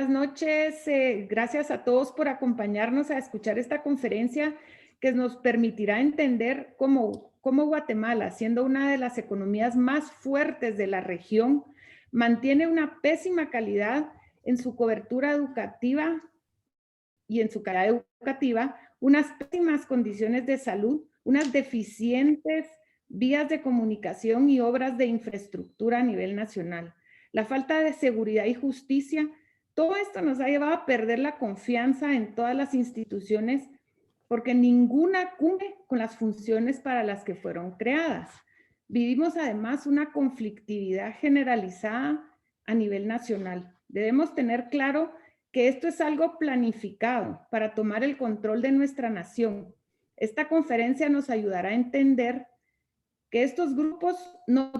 buenas noches. Gracias a todos por acompañarnos a escuchar esta conferencia que nos permitirá entender cómo Guatemala, siendo una de las economías más fuertes de la región, mantiene una pésima calidad en su cobertura educativa y en su calidad educativa, unas pésimas condiciones de salud, unas deficientes vías de comunicación y obras de infraestructura a nivel nacional. La falta de seguridad y justicia, todo esto nos ha llevado a perder la confianza en todas las instituciones porque ninguna cumple con las funciones para las que fueron creadas. Vivimos además una conflictividad generalizada a nivel nacional. Debemos tener claro que esto es algo planificado para tomar el control de nuestra nación. Esta conferencia nos ayudará a entender que estos grupos no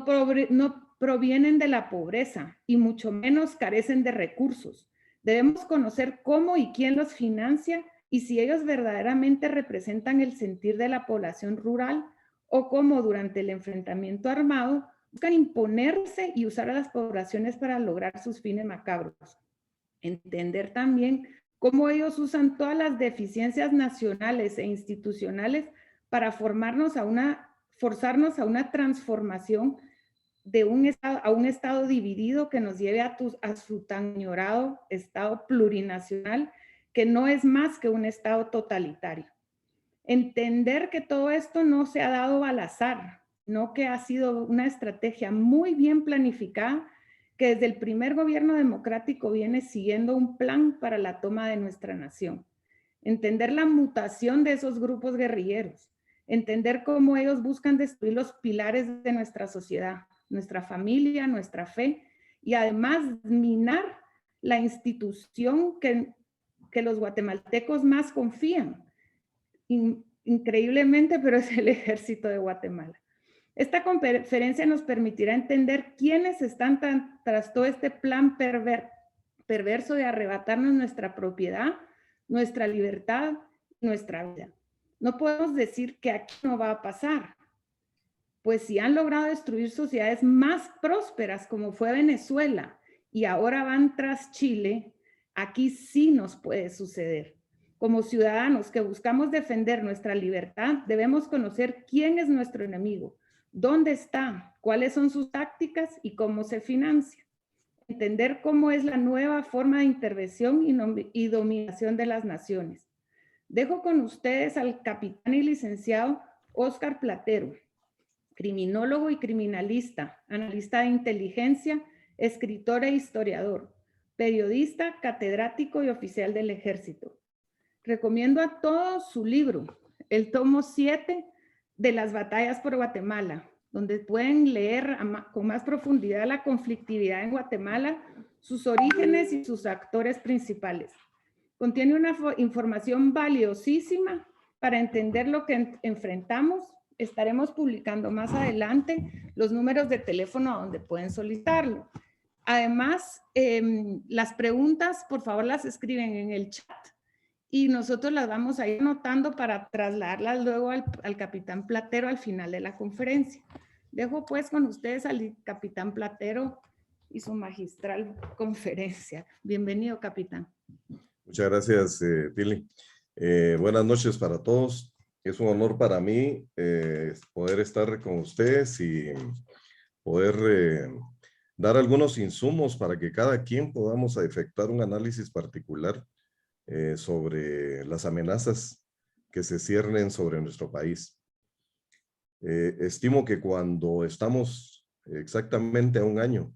provienen de la pobreza y mucho menos carecen de recursos. Debemos conocer cómo y quién los financia y si ellos verdaderamente representan el sentir de la población rural o cómo durante el enfrentamiento armado buscan imponerse y usar a las poblaciones para lograr sus fines macabros. Entender también cómo ellos usan todas las deficiencias nacionales e institucionales para forzarnos a una transformación de a un estado dividido que nos lleve a su tan añorado estado plurinacional, que no es más que un estado totalitario. Entender que todo esto no se ha dado al azar, no que ha sido una estrategia muy bien planificada, que desde el primer gobierno democrático viene siguiendo un plan para la toma de nuestra nación. Entender la mutación de esos grupos guerrilleros, entender cómo ellos buscan destruir los pilares de nuestra sociedad, nuestra familia, nuestra fe, y además minar la institución que los guatemaltecos más confían. Increíblemente, pero es el Ejército de Guatemala. Esta conferencia nos permitirá entender quiénes están tras todo este plan perverso de arrebatarnos nuestra propiedad, nuestra libertad, nuestra vida. No podemos decir que aquí no va a pasar, pues si han logrado destruir sociedades más prósperas como fue Venezuela y ahora van tras Chile, aquí sí nos puede suceder. Como ciudadanos que buscamos defender nuestra libertad, debemos conocer quién es nuestro enemigo, dónde está, cuáles son sus tácticas y cómo se financia. Entender cómo es la nueva forma de intervención y dominación de las naciones. Dejo con ustedes al capitán y licenciado Óscar Platero, criminólogo y criminalista, analista de inteligencia, escritor e historiador, periodista, catedrático y oficial del Ejército. Recomiendo a todos su libro, el tomo 7 de las batallas por Guatemala, donde pueden leer con más profundidad la conflictividad en Guatemala, sus orígenes y sus actores principales. Contiene una información valiosísima para entender lo que enfrentamos. Estaremos publicando más adelante los números de teléfono a donde pueden solicitarlo. Además, las preguntas, por favor, las escriben en el chat y nosotros las vamos a ir anotando para trasladarlas luego al capitán Platero al final de la conferencia. Dejo pues con ustedes al capitán Platero y su magistral conferencia. Bienvenido, capitán. Muchas gracias, Pili. Buenas noches para todos. Es un honor para mí poder estar con ustedes y poder dar algunos insumos para que cada quien podamos efectuar un análisis particular sobre las amenazas que se ciernen sobre nuestro país. Estimo que cuando estamos exactamente a un año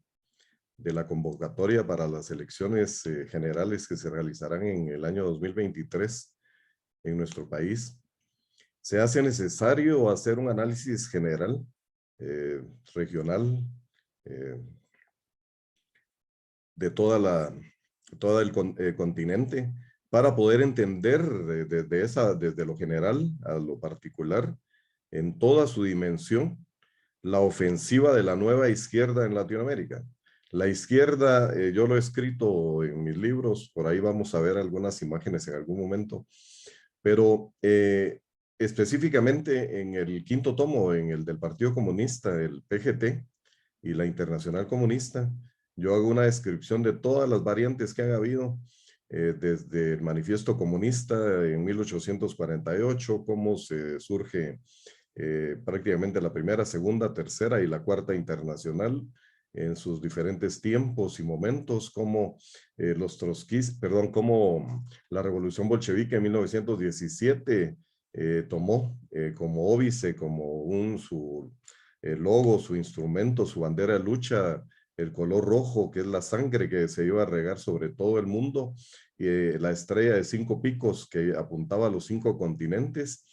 de la convocatoria para las elecciones generales que se realizarán en el año 2023 en nuestro país, se hace necesario hacer un análisis general, regional, de todo el continente, para poder entender desde lo general a lo particular, en toda su dimensión, la ofensiva de la nueva izquierda en Latinoamérica. La izquierda, yo lo he escrito en mis libros, por ahí vamos a ver algunas imágenes en algún momento, pero específicamente en el quinto tomo, en el del Partido Comunista, el PGT y la Internacional Comunista, yo hago una descripción de todas las variantes que han habido, desde el Manifiesto Comunista en 1848, cómo se surge prácticamente la primera, segunda, tercera y la cuarta internacional en sus diferentes tiempos y momentos, como los trotskistas, perdón, como la revolución bolchevique en 1917 tomó como óbice, como su logo, su instrumento, su bandera de lucha, el color rojo, que es la sangre que se iba a regar sobre todo el mundo, la estrella de 5 picos que apuntaba a los 5 continentes,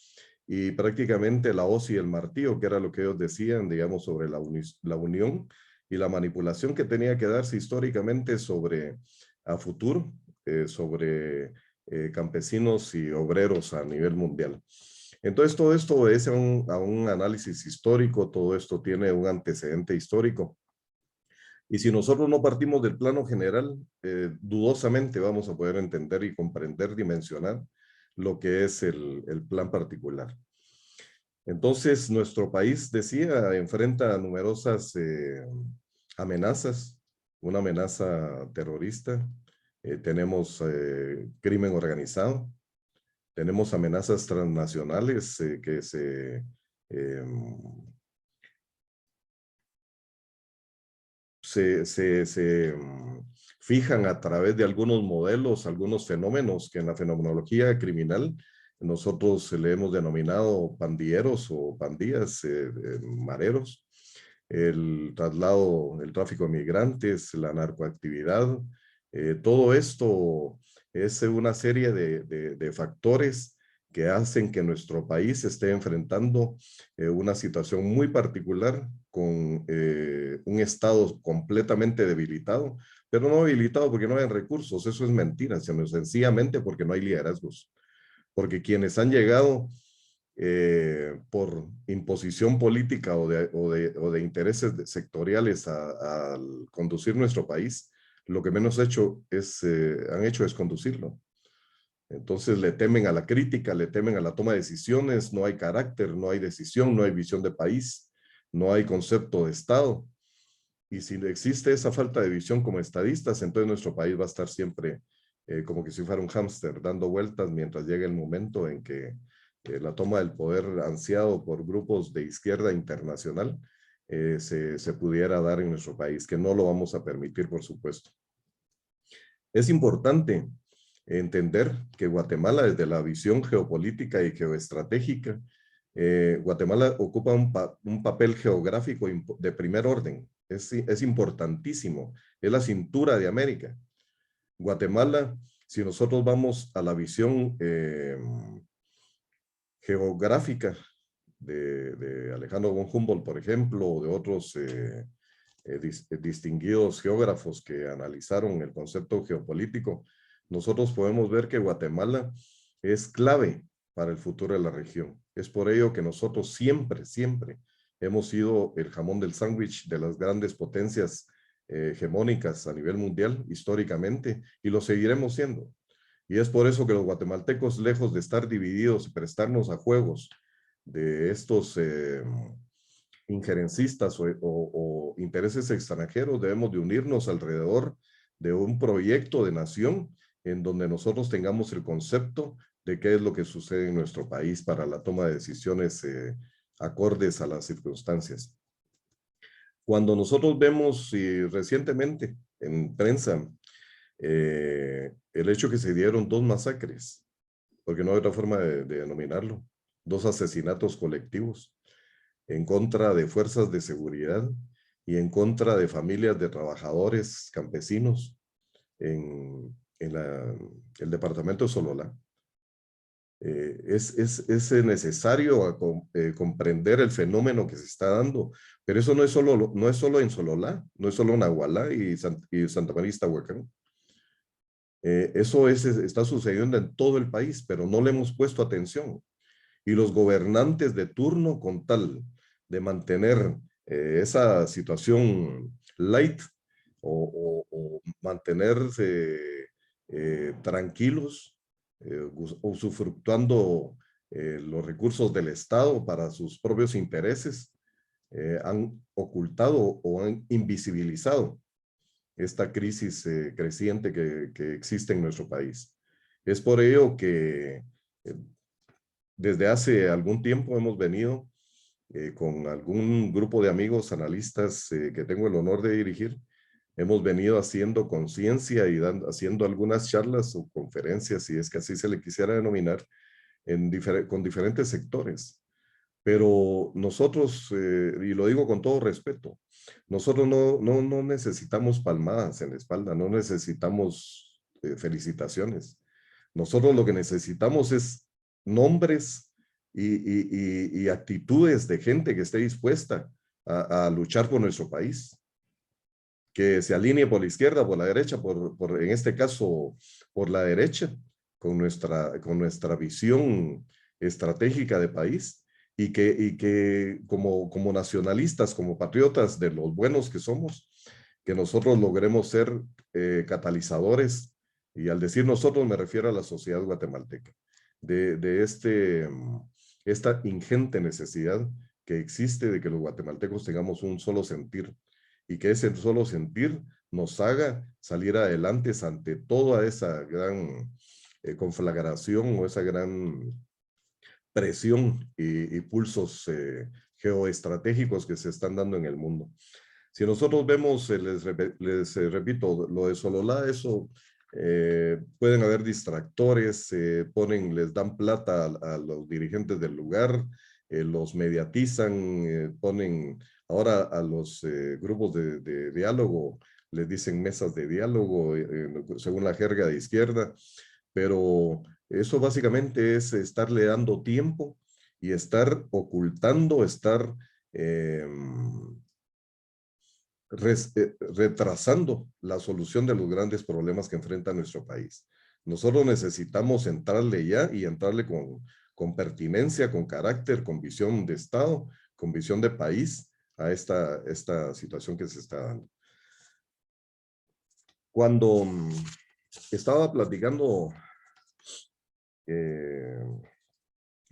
y prácticamente la hoz y el martillo, que era lo que ellos decían, digamos, sobre la unión y la manipulación que tenía que darse históricamente sobre a futuro, sobre campesinos y obreros a nivel mundial. Entonces, todo esto obedece a un análisis histórico, todo esto tiene un antecedente histórico. Y si nosotros no partimos del plano general, dudosamente vamos a poder entender y comprender, dimensionar lo que es el plan particular. Entonces, nuestro país, decía, enfrenta numerosas amenazas, una amenaza terrorista, tenemos crimen organizado, tenemos amenazas transnacionales que fijan a través de algunos modelos, algunos fenómenos que en la fenomenología criminal nosotros le hemos denominado pandilleros o pandillas, mareros, el traslado, el tráfico de migrantes, la narcoactividad, todo esto es una serie de factores que hacen que nuestro país esté enfrentando una situación muy particular con un Estado completamente debilitado, pero no debilitado porque no hay recursos, eso es mentira, sino sencillamente porque no hay liderazgos, porque quienes han llegado por imposición política o de intereses sectoriales al conducir nuestro país, lo que menos han hecho es conducirlo. Entonces le temen a la crítica, le temen a la toma de decisiones, no hay carácter, no hay decisión, no hay visión de país, no hay concepto de Estado. Y si existe esa falta de visión como estadistas, entonces nuestro país va a estar siempre como que si fuera un hámster dando vueltas mientras llegue el momento en que la toma del poder ansiado por grupos de izquierda internacional se pudiera dar en nuestro país, que no lo vamos a permitir, por supuesto. Es importante entender que Guatemala, desde la visión geopolítica y geoestratégica, Guatemala ocupa un papel geográfico de primer orden. Es importantísimo. Es la cintura de América. Guatemala, si nosotros vamos a la visión geográfica de Alejandro von Humboldt, por ejemplo, o de otros distinguidos geógrafos que analizaron el concepto geopolítico, nosotros podemos ver que Guatemala es clave para el futuro de la región. Es por ello que nosotros siempre, siempre hemos sido el jamón del sándwich de las grandes potencias hegemónicas a nivel mundial históricamente, y lo seguiremos siendo. Y es por eso que los guatemaltecos, lejos de estar divididos y prestarnos a juegos de estos injerencistas o intereses extranjeros, debemos de unirnos alrededor de un proyecto de nación en donde nosotros tengamos el concepto de qué es lo que sucede en nuestro país para la toma de decisiones acordes a las circunstancias. Cuando nosotros vemos recientemente en prensa el hecho que se dieron 2 masacres, porque no hay otra forma de denominarlo, 2 asesinatos colectivos en contra de fuerzas de seguridad y en contra de familias de trabajadores campesinos en el departamento de Sololá. Es necesario comprender el fenómeno que se está dando, pero eso no es solo en Sololá, no es solo en Nahualá y Santa María Iztahuacán. Eso está sucediendo en todo el país, pero no le hemos puesto atención. Y los gobernantes de turno, con tal de mantener esa situación light o mantenerse tranquilos, usufructuando los recursos del Estado para sus propios intereses, han ocultado o han invisibilizado esta crisis creciente que existe en nuestro país. Es por ello que desde hace algún tiempo hemos venido con algún grupo de amigos analistas que tengo el honor de dirigir. Hemos venido haciendo conciencia y haciendo algunas charlas o conferencias, si es que así se le quisiera denominar, con diferentes sectores. Pero nosotros, y lo digo con todo respeto, nosotros no necesitamos palmadas en la espalda, no necesitamos felicitaciones. Nosotros lo que necesitamos es nombres y actitudes de gente que esté dispuesta a luchar por nuestro país, que se alinee por la izquierda, por la derecha, en este caso por la derecha, con nuestra visión estratégica de país, y que como nacionalistas, como patriotas de los buenos que somos, que nosotros logremos ser catalizadores, y al decir nosotros me refiero a la sociedad guatemalteca, de esta ingente necesidad que existe de que los guatemaltecos tengamos un solo sentir, y que ese solo sentir nos haga salir adelante ante toda esa gran conflagración o esa gran presión y pulsos geoestratégicos que se están dando en el mundo. Si nosotros vemos, les repito, lo de Sololá, eso pueden haber distractores, les dan plata a los dirigentes del lugar, los mediatizan, ponen ahora a los grupos de diálogo, les dicen mesas de diálogo, según la jerga de izquierda, pero eso básicamente es estarle dando tiempo y estar ocultando, estar retrasando la solución de los grandes problemas que enfrenta nuestro país. Nosotros necesitamos entrarle ya y entrarle con pertinencia, con carácter, con visión de Estado, con visión de país a esta situación que se está dando. Cuando estaba platicando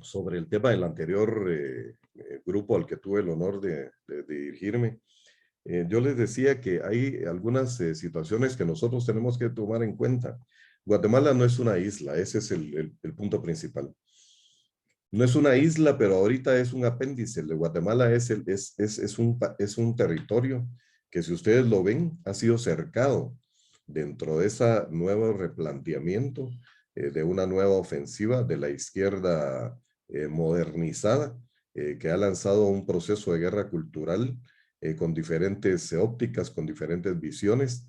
sobre el tema del anterior grupo al que tuve el honor de dirigirme, yo les decía que hay algunas situaciones que nosotros tenemos que tomar en cuenta. Guatemala no es una isla, ese es el punto principal. No es una isla, pero ahorita es un apéndice. El de Guatemala es un territorio que, si ustedes lo ven, ha sido cercado dentro de ese nuevo replanteamiento, de una nueva ofensiva de la izquierda modernizada, que ha lanzado un proceso de guerra cultural con diferentes ópticas, con diferentes visiones,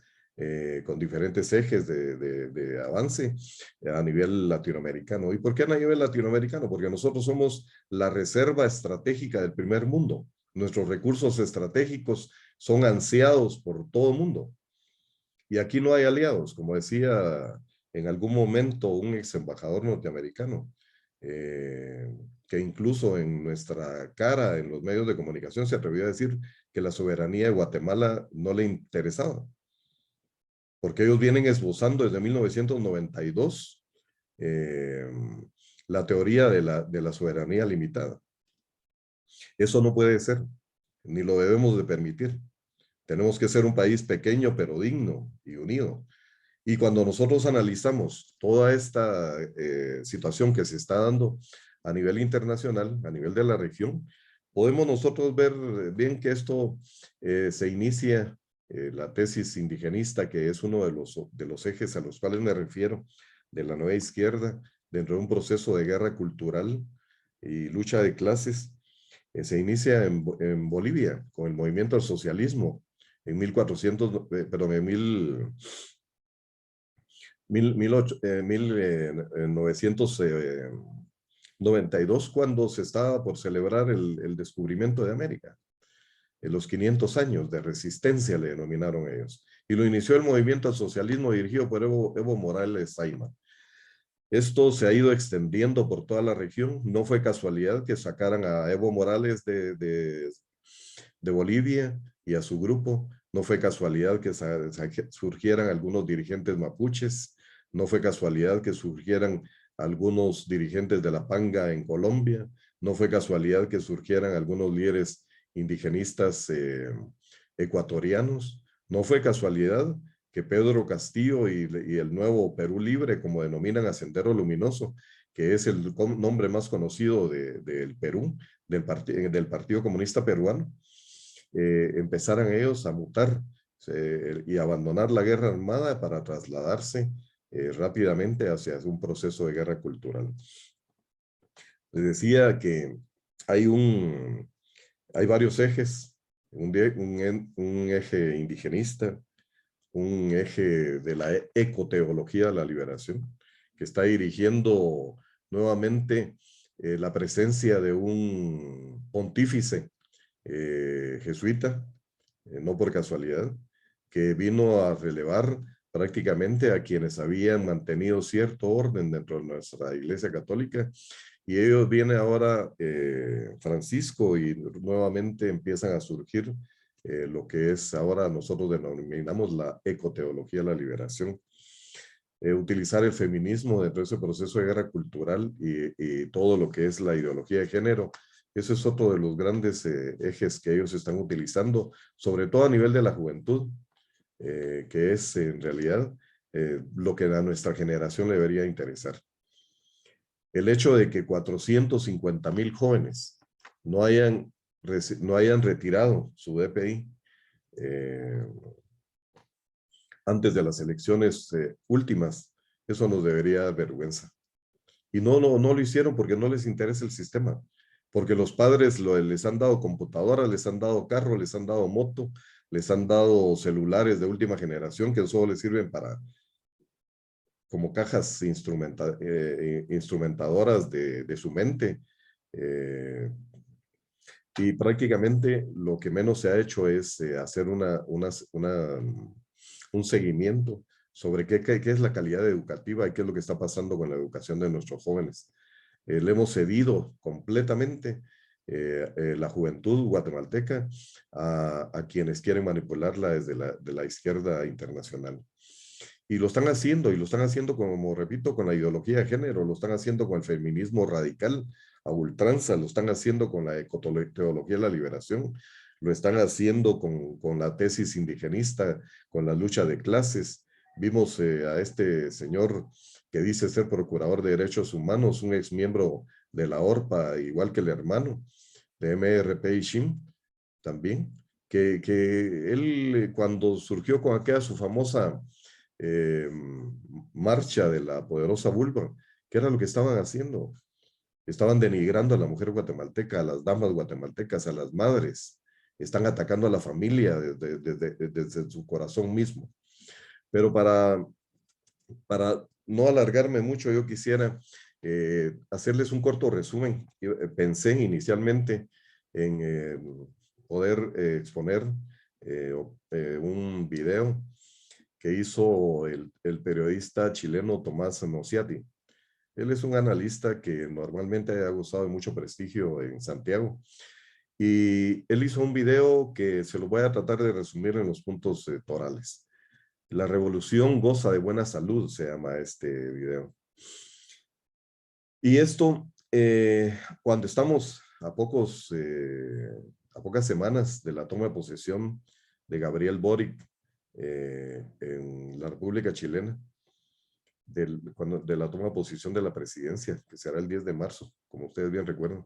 con diferentes ejes de avance a nivel latinoamericano. ¿Y por qué a nivel latinoamericano? Porque nosotros somos la reserva estratégica del primer mundo. Nuestros recursos estratégicos son ansiados por todo el mundo. Y aquí no hay aliados, como decía en algún momento un ex embajador norteamericano, que incluso en nuestra cara, en los medios de comunicación, se atrevió a decir que la soberanía de Guatemala no le interesaba, porque ellos vienen esbozando desde 1992 la teoría de la soberanía limitada. Eso no puede ser, ni lo debemos de permitir. Tenemos que ser un país pequeño, pero digno y unido. Y cuando nosotros analizamos toda esta situación que se está dando a nivel internacional, a nivel de la región, podemos nosotros ver bien que esto se inicia, la tesis indigenista, que es uno de los ejes a los cuales me refiero, de la nueva izquierda, dentro de un proceso de guerra cultural y lucha de clases, se inicia en Bolivia con el movimiento del socialismo en 1992, cuando se estaba por celebrar el descubrimiento de América. En los 500 años de resistencia le denominaron ellos. Y lo inició el movimiento al socialismo dirigido por Evo Morales Ayma. Esto se ha ido extendiendo por toda la región. No fue casualidad que sacaran a Evo Morales de Bolivia y a su grupo. No fue casualidad que surgieran algunos dirigentes mapuches. No fue casualidad que surgieran algunos dirigentes de la Panga en Colombia. No fue casualidad que surgieran algunos líderes indigenistas ecuatorianos. No fue casualidad que Pedro Castillo y el nuevo Perú Libre, como denominan a Sendero Luminoso, que es el nombre más conocido del Perú, del Partido Comunista Peruano, empezaran ellos a mutar y abandonar la guerra armada para trasladarse rápidamente hacia un proceso de guerra cultural. Les decía que hay varios ejes, un eje indigenista, un eje de la ecoteología de la liberación, que está dirigiendo nuevamente la presencia de un pontífice jesuita, no por casualidad, que vino a relevar prácticamente a quienes habían mantenido cierto orden dentro de nuestra Iglesia Católica, y ellos viene ahora Francisco y nuevamente empiezan a surgir lo que es ahora nosotros denominamos la ecoteología de la liberación. Utilizar el feminismo dentro de ese proceso de guerra cultural y todo lo que es la ideología de género. Ese es otro de los grandes ejes que ellos están utilizando, sobre todo a nivel de la juventud, que es en realidad lo que a nuestra generación le debería interesar. El hecho de que 450,000 jóvenes no hayan retirado su DPI antes de las elecciones últimas, eso nos debería dar vergüenza. Y no lo hicieron porque no les interesa el sistema, porque los padres les han dado computadoras, les han dado carro, les han dado moto, les han dado celulares de última generación que solo les sirven como cajas instrumentadoras de su mente. Y prácticamente lo que menos se ha hecho es hacer un seguimiento sobre qué es la calidad educativa y qué es lo que está pasando con la educación de nuestros jóvenes. Le hemos cedido completamente la juventud guatemalteca a quienes quieren manipularla desde la izquierda internacional. Y lo están haciendo, como repito, con la ideología de género, lo están haciendo con el feminismo radical a ultranza, lo están haciendo con la ecoteología de la liberación, lo están haciendo con la tesis indigenista, con la lucha de clases. Vimos a este señor que dice ser procurador de derechos humanos, un exmiembro de la ORPA, igual que el hermano de MRP y SHIM, también, que él cuando surgió con aquella su famosa marcha de la poderosa vulva, ¿qué era lo que estaban haciendo? Estaban denigrando a la mujer guatemalteca, a las damas guatemaltecas, a las madres. Están atacando a la familia desde su corazón mismo. Pero para no alargarme mucho, yo quisiera hacerles un corto resumen. Pensé inicialmente en poder exponer un video que hizo el periodista chileno Tomás Nociati. Él es un analista que normalmente ha gozado de mucho prestigio en Santiago. Y él hizo un video que se lo voy a tratar de resumir en los puntos torales. La revolución goza de buena salud, se llama este video. Y esto, cuando estamos a pocas semanas de la toma de posesión de Gabriel Boric en la República Chilena, de la toma de posición de la presidencia, que será el 10 de marzo, como ustedes bien recuerdan.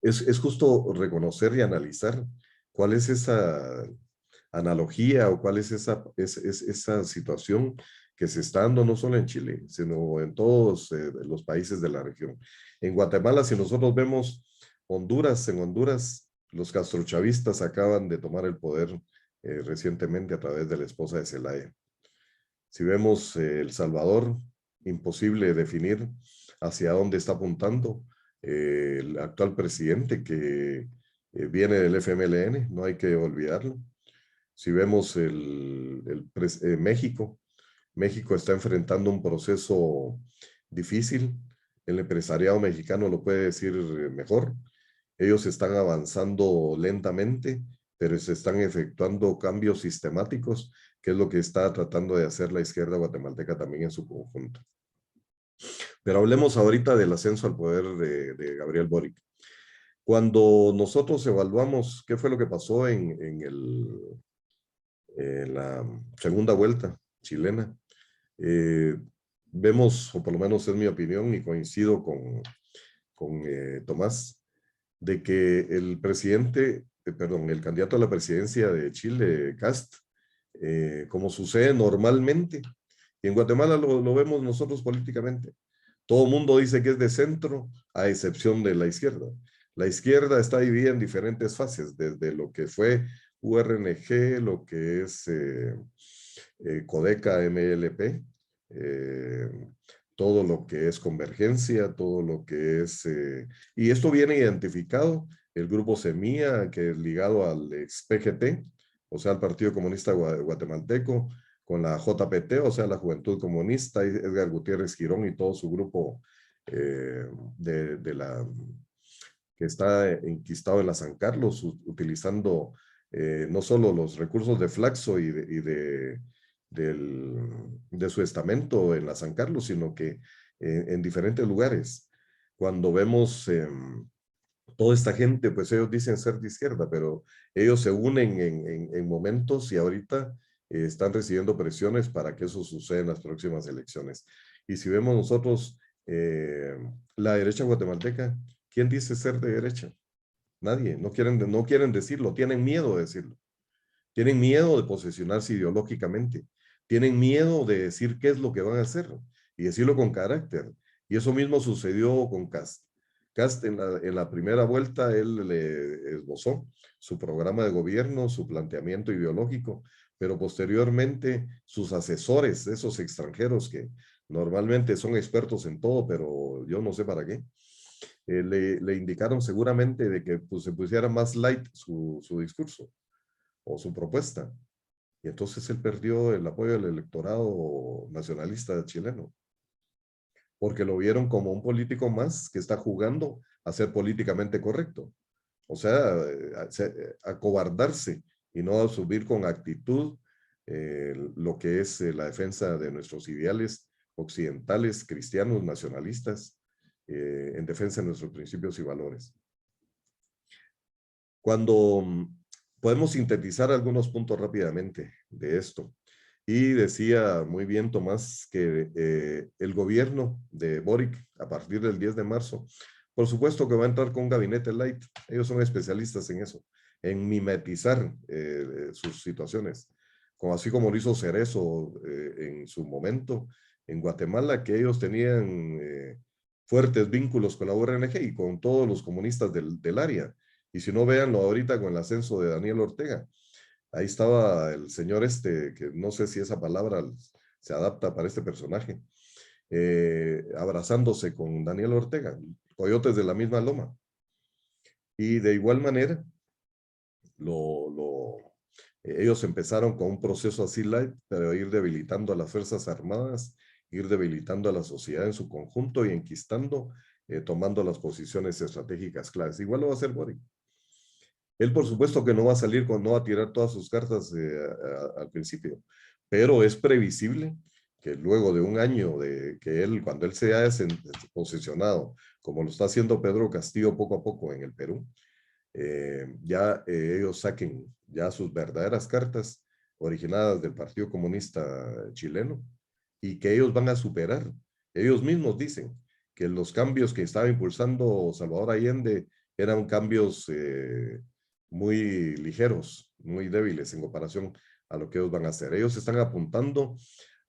Es justo reconocer y analizar cuál es esa analogía o cuál es esa situación que se está dando no solo en Chile, sino en todos los países de la región. En Guatemala, si nosotros vemos en Honduras, los castrochavistas acaban de tomar el poder recientemente a través de la esposa de Zelaya. Si vemos El Salvador, imposible definir hacia dónde está apuntando el actual presidente que viene del FMLN, no hay que olvidarlo. Si vemos México, México está enfrentando un proceso difícil. El empresariado mexicano lo puede decir mejor. Ellos están avanzando lentamente, pero se están efectuando cambios sistemáticos, que es lo que está tratando de hacer la izquierda guatemalteca también en su conjunto. Pero hablemos ahorita del ascenso al poder de Gabriel Boric. Cuando nosotros evaluamos qué fue lo que pasó en la segunda vuelta chilena, vemos, o por lo menos es mi opinión y coincido con Tomás, de que el presidente, perdón, el candidato a la presidencia de Chile, Kast, como sucede normalmente, y en Guatemala lo vemos nosotros políticamente, todo el mundo dice que es de centro, a excepción de la izquierda. La izquierda está dividida en diferentes fases, desde lo que fue URNG, lo que es Codeca MLP, todo lo que es convergencia, todo lo que es... y esto viene identificado, el grupo Semilla, que es ligado al ex-PGT, o sea, al Partido Comunista Guatemalteco, con la JPT, o sea, la Juventud Comunista, Edgar Gutiérrez Girón y todo su grupo que está enquistado en la San Carlos, utilizando no solo los recursos de Flaxo de su estamento en la San Carlos, sino que en diferentes lugares. Cuando vemos toda esta gente, pues ellos dicen ser de izquierda, pero ellos se unen en momentos y ahorita están recibiendo presiones para que eso suceda en las próximas elecciones. Y si vemos nosotros la derecha guatemalteca, ¿quién dice ser de derecha? Nadie, no quieren decirlo, tienen miedo de decirlo. Tienen miedo de posicionarse ideológicamente. Tienen miedo de decir qué es lo que van a hacer y decirlo con carácter. Y eso mismo sucedió con Kast. Kast en la primera vuelta, él le esbozó su programa de gobierno, su planteamiento ideológico, pero posteriormente sus asesores, esos extranjeros que normalmente son expertos en todo, pero yo no sé para qué, le indicaron seguramente de que pues, se pusiera más light su discurso o su propuesta. Y entonces él perdió el apoyo del electorado nacionalista chileno, porque lo vieron como un político más que está jugando a ser políticamente correcto. O sea, a cobardarse y no a subir con actitud lo que es la defensa de nuestros ideales occidentales, cristianos, nacionalistas, en defensa de nuestros principios y valores. Cuando podemos sintetizar algunos puntos rápidamente de esto. Y decía muy bien Tomás que el gobierno de Boric, a partir del 10 de marzo, por supuesto que va a entrar con un gabinete light. Ellos son especialistas en eso, en mimetizar sus situaciones. Como así como lo hizo Cerezo en su momento en Guatemala, que ellos tenían fuertes vínculos con la URNG y con todos los comunistas del área. Y si no, véanlo ahorita con el ascenso de Daniel Ortega. Ahí estaba el señor que no sé si esa palabra se adapta para este personaje, abrazándose con Daniel Ortega, coyotes de la misma loma. Y de igual manera, ellos empezaron con un proceso así light, pero ir debilitando a las Fuerzas Armadas, ir debilitando a la sociedad en su conjunto y enquistando, tomando las posiciones estratégicas claves. Igual lo va a hacer Boric. Él, por supuesto, que no va a salir, no va a tirar todas sus cartas al principio, pero es previsible que luego de un año de que cuando él se haya posicionado, como lo está haciendo Pedro Castillo poco a poco en el Perú, ya ellos saquen ya sus verdaderas cartas originadas del Partido Comunista Chileno y que ellos van a superar. Ellos mismos dicen que los cambios que estaba impulsando Salvador Allende eran cambios muy ligeros, muy débiles en comparación a lo que ellos van a hacer. Ellos están apuntando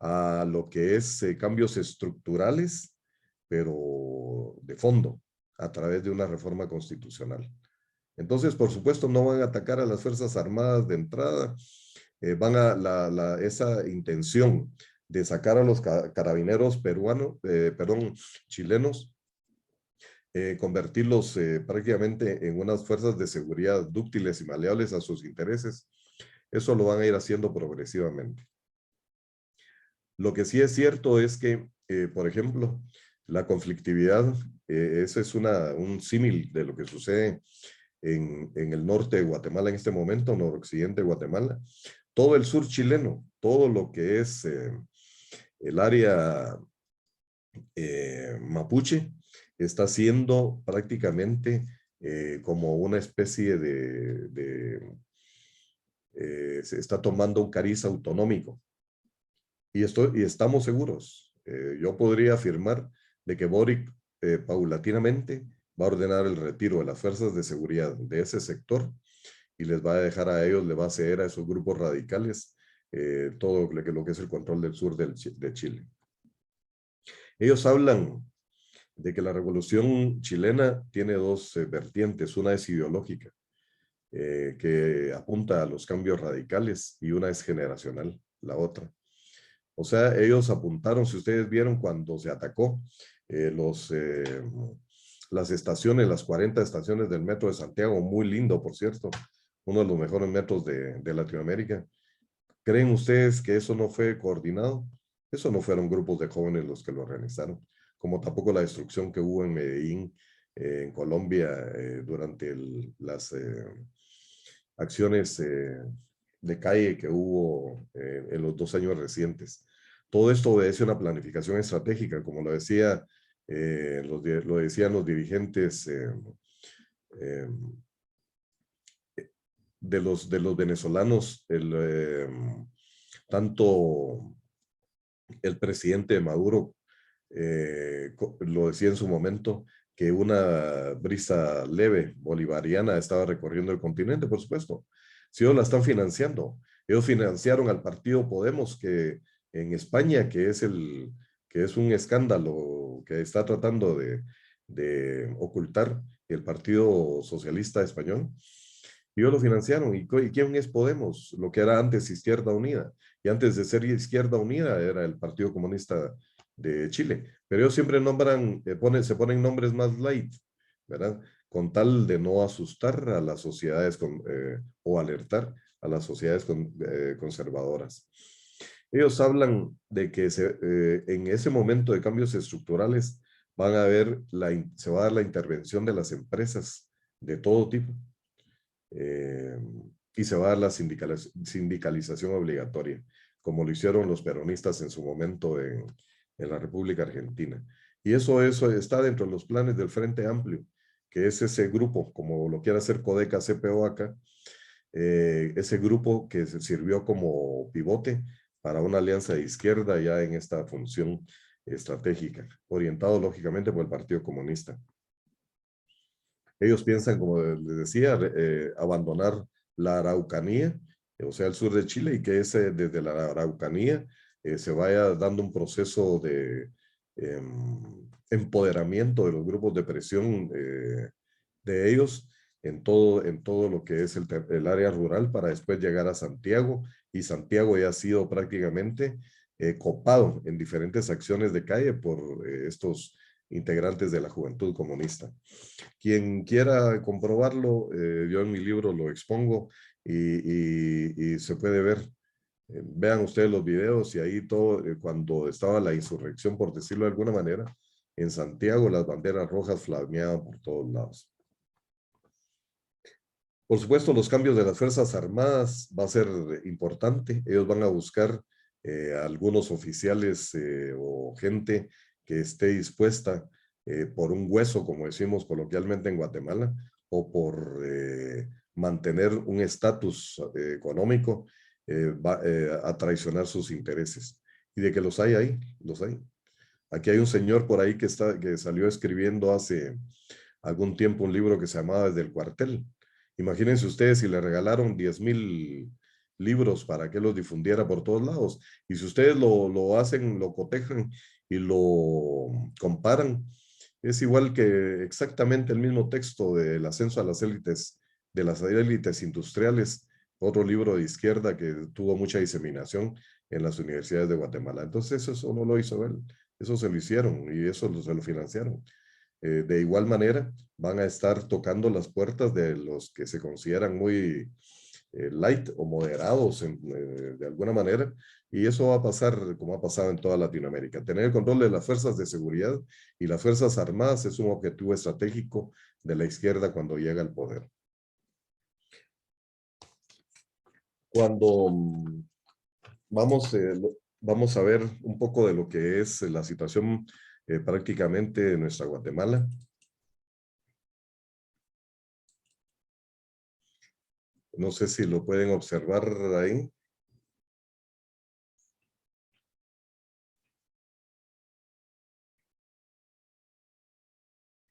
a lo que es cambios estructurales, pero de fondo, a través de una reforma constitucional. Entonces, por supuesto, no van a atacar a las Fuerzas Armadas de entrada, van a esa intención de sacar a los carabineros chilenos, convertirlos prácticamente en unas fuerzas de seguridad dúctiles y maleables a sus intereses. Eso lo van a ir haciendo progresivamente. Lo que sí es cierto es que, por ejemplo, la conflictividad, ese es un símil de lo que sucede en el norte de Guatemala en este momento, noroccidente de Guatemala, todo el sur chileno, todo lo que es el área mapuche, está siendo prácticamente como una especie de se está tomando un cariz autonómico. Y estamos seguros. Yo podría afirmar de que Boric paulatinamente va a ordenar el retiro de las fuerzas de seguridad de ese sector y les va a dejar a ellos, le va a ceder a esos grupos radicales todo lo que es el control del sur de Chile. Ellos hablan de que la revolución chilena tiene dos vertientes. Una es ideológica, que apunta a los cambios radicales, y una es generacional, la otra. O sea, ellos apuntaron, si ustedes vieron cuando se atacó las estaciones, las 40 estaciones del metro de Santiago, muy lindo, por cierto, uno de los mejores metros de Latinoamérica. ¿Creen ustedes que eso no fue coordinado? Eso no fueron grupos de jóvenes los que lo organizaron, como tampoco la destrucción que hubo en Medellín, en Colombia, durante las acciones de calle que hubo en los 2 años recientes. Todo esto obedece a una planificación estratégica, como lo decían los dirigentes de los venezolanos, tanto el presidente Maduro lo decía en su momento, que una brisa leve bolivariana estaba recorriendo el continente, por supuesto. Si ellos la están financiando, ellos financiaron al partido Podemos, que en España, que es un escándalo que está tratando de ocultar el Partido Socialista Español. Ellos lo financiaron. ¿Y quién es Podemos? Lo que era antes Izquierda Unida. Y antes de ser Izquierda Unida era el Partido Comunista de Chile. Pero ellos siempre nombran, se ponen nombres más light, ¿verdad? Con tal de no asustar a las sociedades o alertar a las sociedades conservadoras. Ellos hablan de que en ese momento de cambios estructurales se va a dar la intervención de las empresas de todo tipo. Y se va a dar la sindicalización obligatoria, como lo hicieron los peronistas en su momento en la República Argentina. Y eso está dentro de los planes del Frente Amplio, que es ese grupo, como lo quiere hacer Codeca, CPO acá, ese grupo que se sirvió como pivote para una alianza de izquierda ya en esta función estratégica, orientado lógicamente por el Partido Comunista. Ellos piensan, como les decía, abandonar la Araucanía, o sea, el sur de Chile, y que desde la Araucanía se vaya dando un proceso de empoderamiento de los grupos de presión de ellos en todo lo que es el área rural, para después llegar a Santiago, y Santiago ya ha sido prácticamente copado en diferentes acciones de calle por estos integrantes de la Juventud Comunista. Quien quiera comprobarlo, yo en mi libro lo expongo y se puede ver. Vean ustedes los videos, y ahí todo, cuando estaba la insurrección, por decirlo de alguna manera, en Santiago, las banderas rojas flameaban por todos lados. Por supuesto, los cambios de las Fuerzas Armadas va a ser importante. Ellos van a buscar algunos oficiales o gente que esté dispuesta por un hueso, como decimos coloquialmente en Guatemala, o por mantener un estatus económico, a traicionar sus intereses. Y de que los hay ahí, los hay. Aquí hay un señor por ahí que salió escribiendo hace algún tiempo un libro que se llamaba Desde el Cuartel. Imagínense ustedes si le regalaron 10,000 libros para que los difundiera por todos lados. Y si ustedes lo hacen, lo cotejan y lo comparan, es igual que exactamente el mismo texto del ascenso a las élites, de las élites industriales, otro libro de izquierda que tuvo mucha diseminación en las universidades de Guatemala. Entonces eso no lo hizo él, eso se lo hicieron y eso se lo financiaron. De igual manera, van a estar tocando las puertas de los que se consideran muy light o moderados de alguna manera, y eso va a pasar como ha pasado en toda Latinoamérica. Tener el control de las fuerzas de seguridad y las fuerzas armadas es un objetivo estratégico de la izquierda cuando llega al poder. Cuando vamos a ver un poco de lo que es la situación prácticamente de nuestra Guatemala. No sé si lo pueden observar ahí.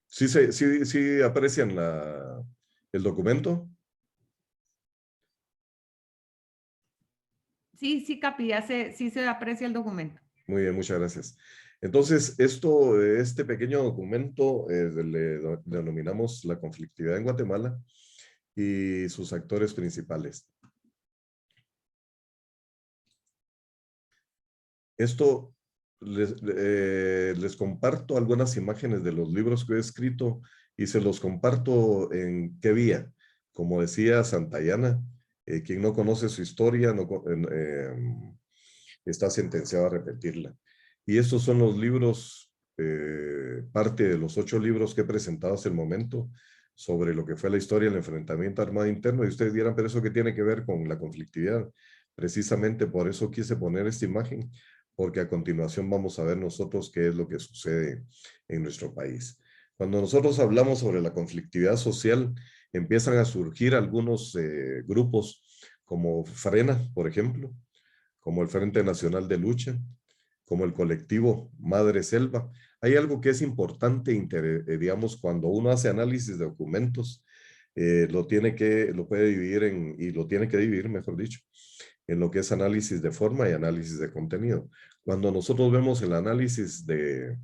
Sí aprecian el documento. Sí, sí, Capi, sí se aprecia el documento. Muy bien, muchas gracias. Entonces, este pequeño documento le denominamos la conflictividad en Guatemala y sus actores principales. Esto les comparto algunas imágenes de los libros que he escrito y se los comparto en qué vía. Como decía Santayana, quien no conoce su historia está sentenciado a repetirla. Y estos son los libros, parte de los 8 libros que he presentado hasta el momento sobre lo que fue la historia del enfrentamiento armado interno. Y ustedes dirán, pero ¿eso qué tiene que ver con la conflictividad? Precisamente por eso quise poner esta imagen, porque a continuación vamos a ver nosotros qué es lo que sucede en nuestro país. Cuando nosotros hablamos sobre la conflictividad social, empiezan a surgir algunos grupos como Frena, por ejemplo, como el Frente Nacional de Lucha, como el colectivo Madre Selva. Hay algo que es importante, digamos, cuando uno hace análisis de documentos, lo puede dividir y lo tiene que dividir, mejor dicho, en lo que es análisis de forma y análisis de contenido. Cuando nosotros vemos el análisis de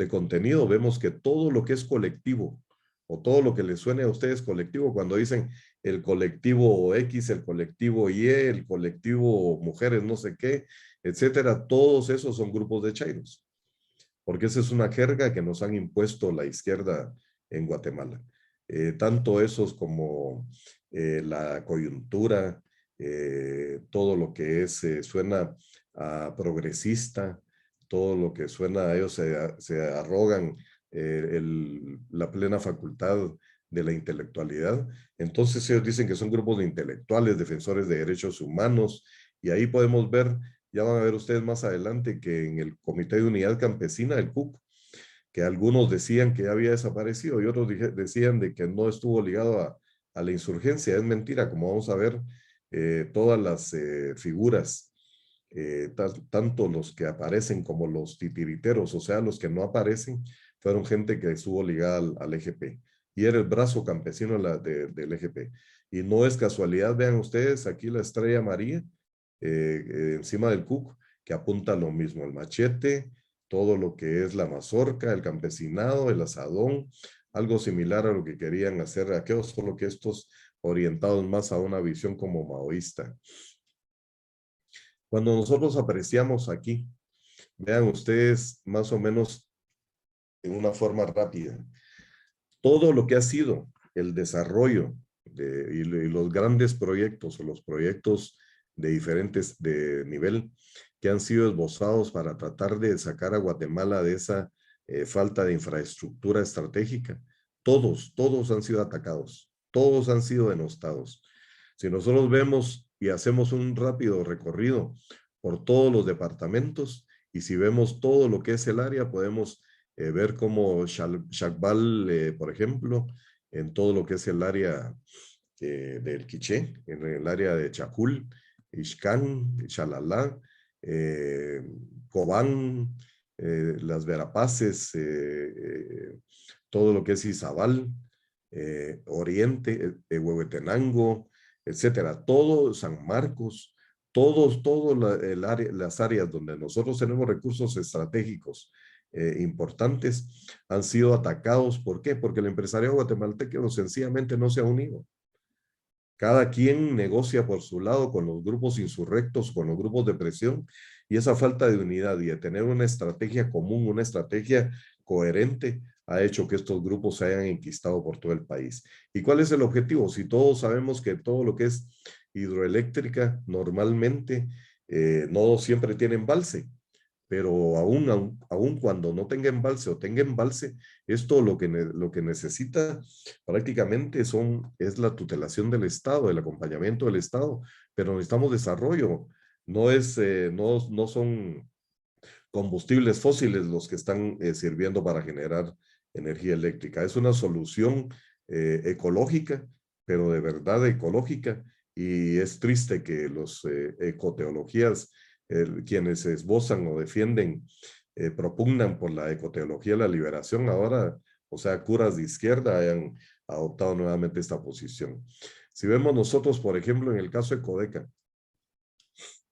contenido, vemos que todo lo que es colectivo, o todo lo que les suene a ustedes colectivo, cuando dicen el colectivo X, el colectivo Y, el colectivo mujeres, no sé qué, etcétera, todos esos son grupos de chairos, porque esa es una jerga que nos han impuesto la izquierda en Guatemala. Tanto esos como la coyuntura, todo lo que suena a progresista, todo lo que suena a ellos se arrogan la plena facultad de la intelectualidad. Entonces ellos dicen que son grupos de intelectuales, defensores de derechos humanos, y ahí podemos ver, ya van a ver ustedes más adelante, que en el Comité de Unidad Campesina, el CUC, que algunos decían que ya había desaparecido y otros decían de que no estuvo ligado a la insurgencia. Es mentira, como vamos a ver, todas las figuras, tanto los que aparecen como los titiriteros, o sea, los que no aparecen, fueron gente que estuvo ligada al EGP y era el brazo campesino del EGP. Y no es casualidad, vean ustedes aquí la estrella María, encima del CUC, que apunta a lo mismo, el machete, todo lo que es la mazorca, el campesinado, el asadón, algo similar a lo que querían hacer aquellos, solo que estos orientados más a una visión como maoísta. Cuando nosotros apreciamos aquí, vean ustedes más o menos en una forma rápida, todo lo que ha sido el desarrollo y los grandes proyectos o los proyectos de diferentes de nivel que han sido esbozados para tratar de sacar a Guatemala de esa falta de infraestructura estratégica, todos han sido atacados, todos han sido denostados. Si nosotros vemos y hacemos un rápido recorrido por todos los departamentos y si vemos todo lo que es el área, podemos ver cómo Shakbal, por ejemplo, en todo lo que es el área del Quiché, en el área de Chacul, Ixcán, Xalala, Cobán, las Verapaces, todo lo que es Izabal, Oriente, Huehuetenango, etcétera, todo San Marcos, las áreas donde nosotros tenemos recursos estratégicos importantes han sido atacados. ¿Por qué? Porque el empresariado guatemalteco sencillamente no se ha unido. Cada quien negocia por su lado con los grupos insurrectos, con los grupos de presión, y esa falta de unidad y de tener una estrategia común, una estrategia coherente, ha hecho que estos grupos se hayan enquistado por todo el país. ¿Y cuál es el objetivo? Si todos sabemos que todo lo que es hidroeléctrica normalmente no siempre tiene embalse, pero aún cuando no tenga embalse o tenga embalse, esto lo que necesita prácticamente es la tutelación del Estado, el acompañamiento del Estado, pero necesitamos desarrollo, no son combustibles fósiles los que están sirviendo para generar energía eléctrica. Es una solución ecológica, pero de verdad ecológica, y es triste que los ecoteologías, quienes esbozan o defienden, propugnan por la ecoteología de la liberación, ahora, o sea, curas de izquierda hayan adoptado nuevamente esta posición. Si vemos nosotros, por ejemplo, en el caso de Codeca,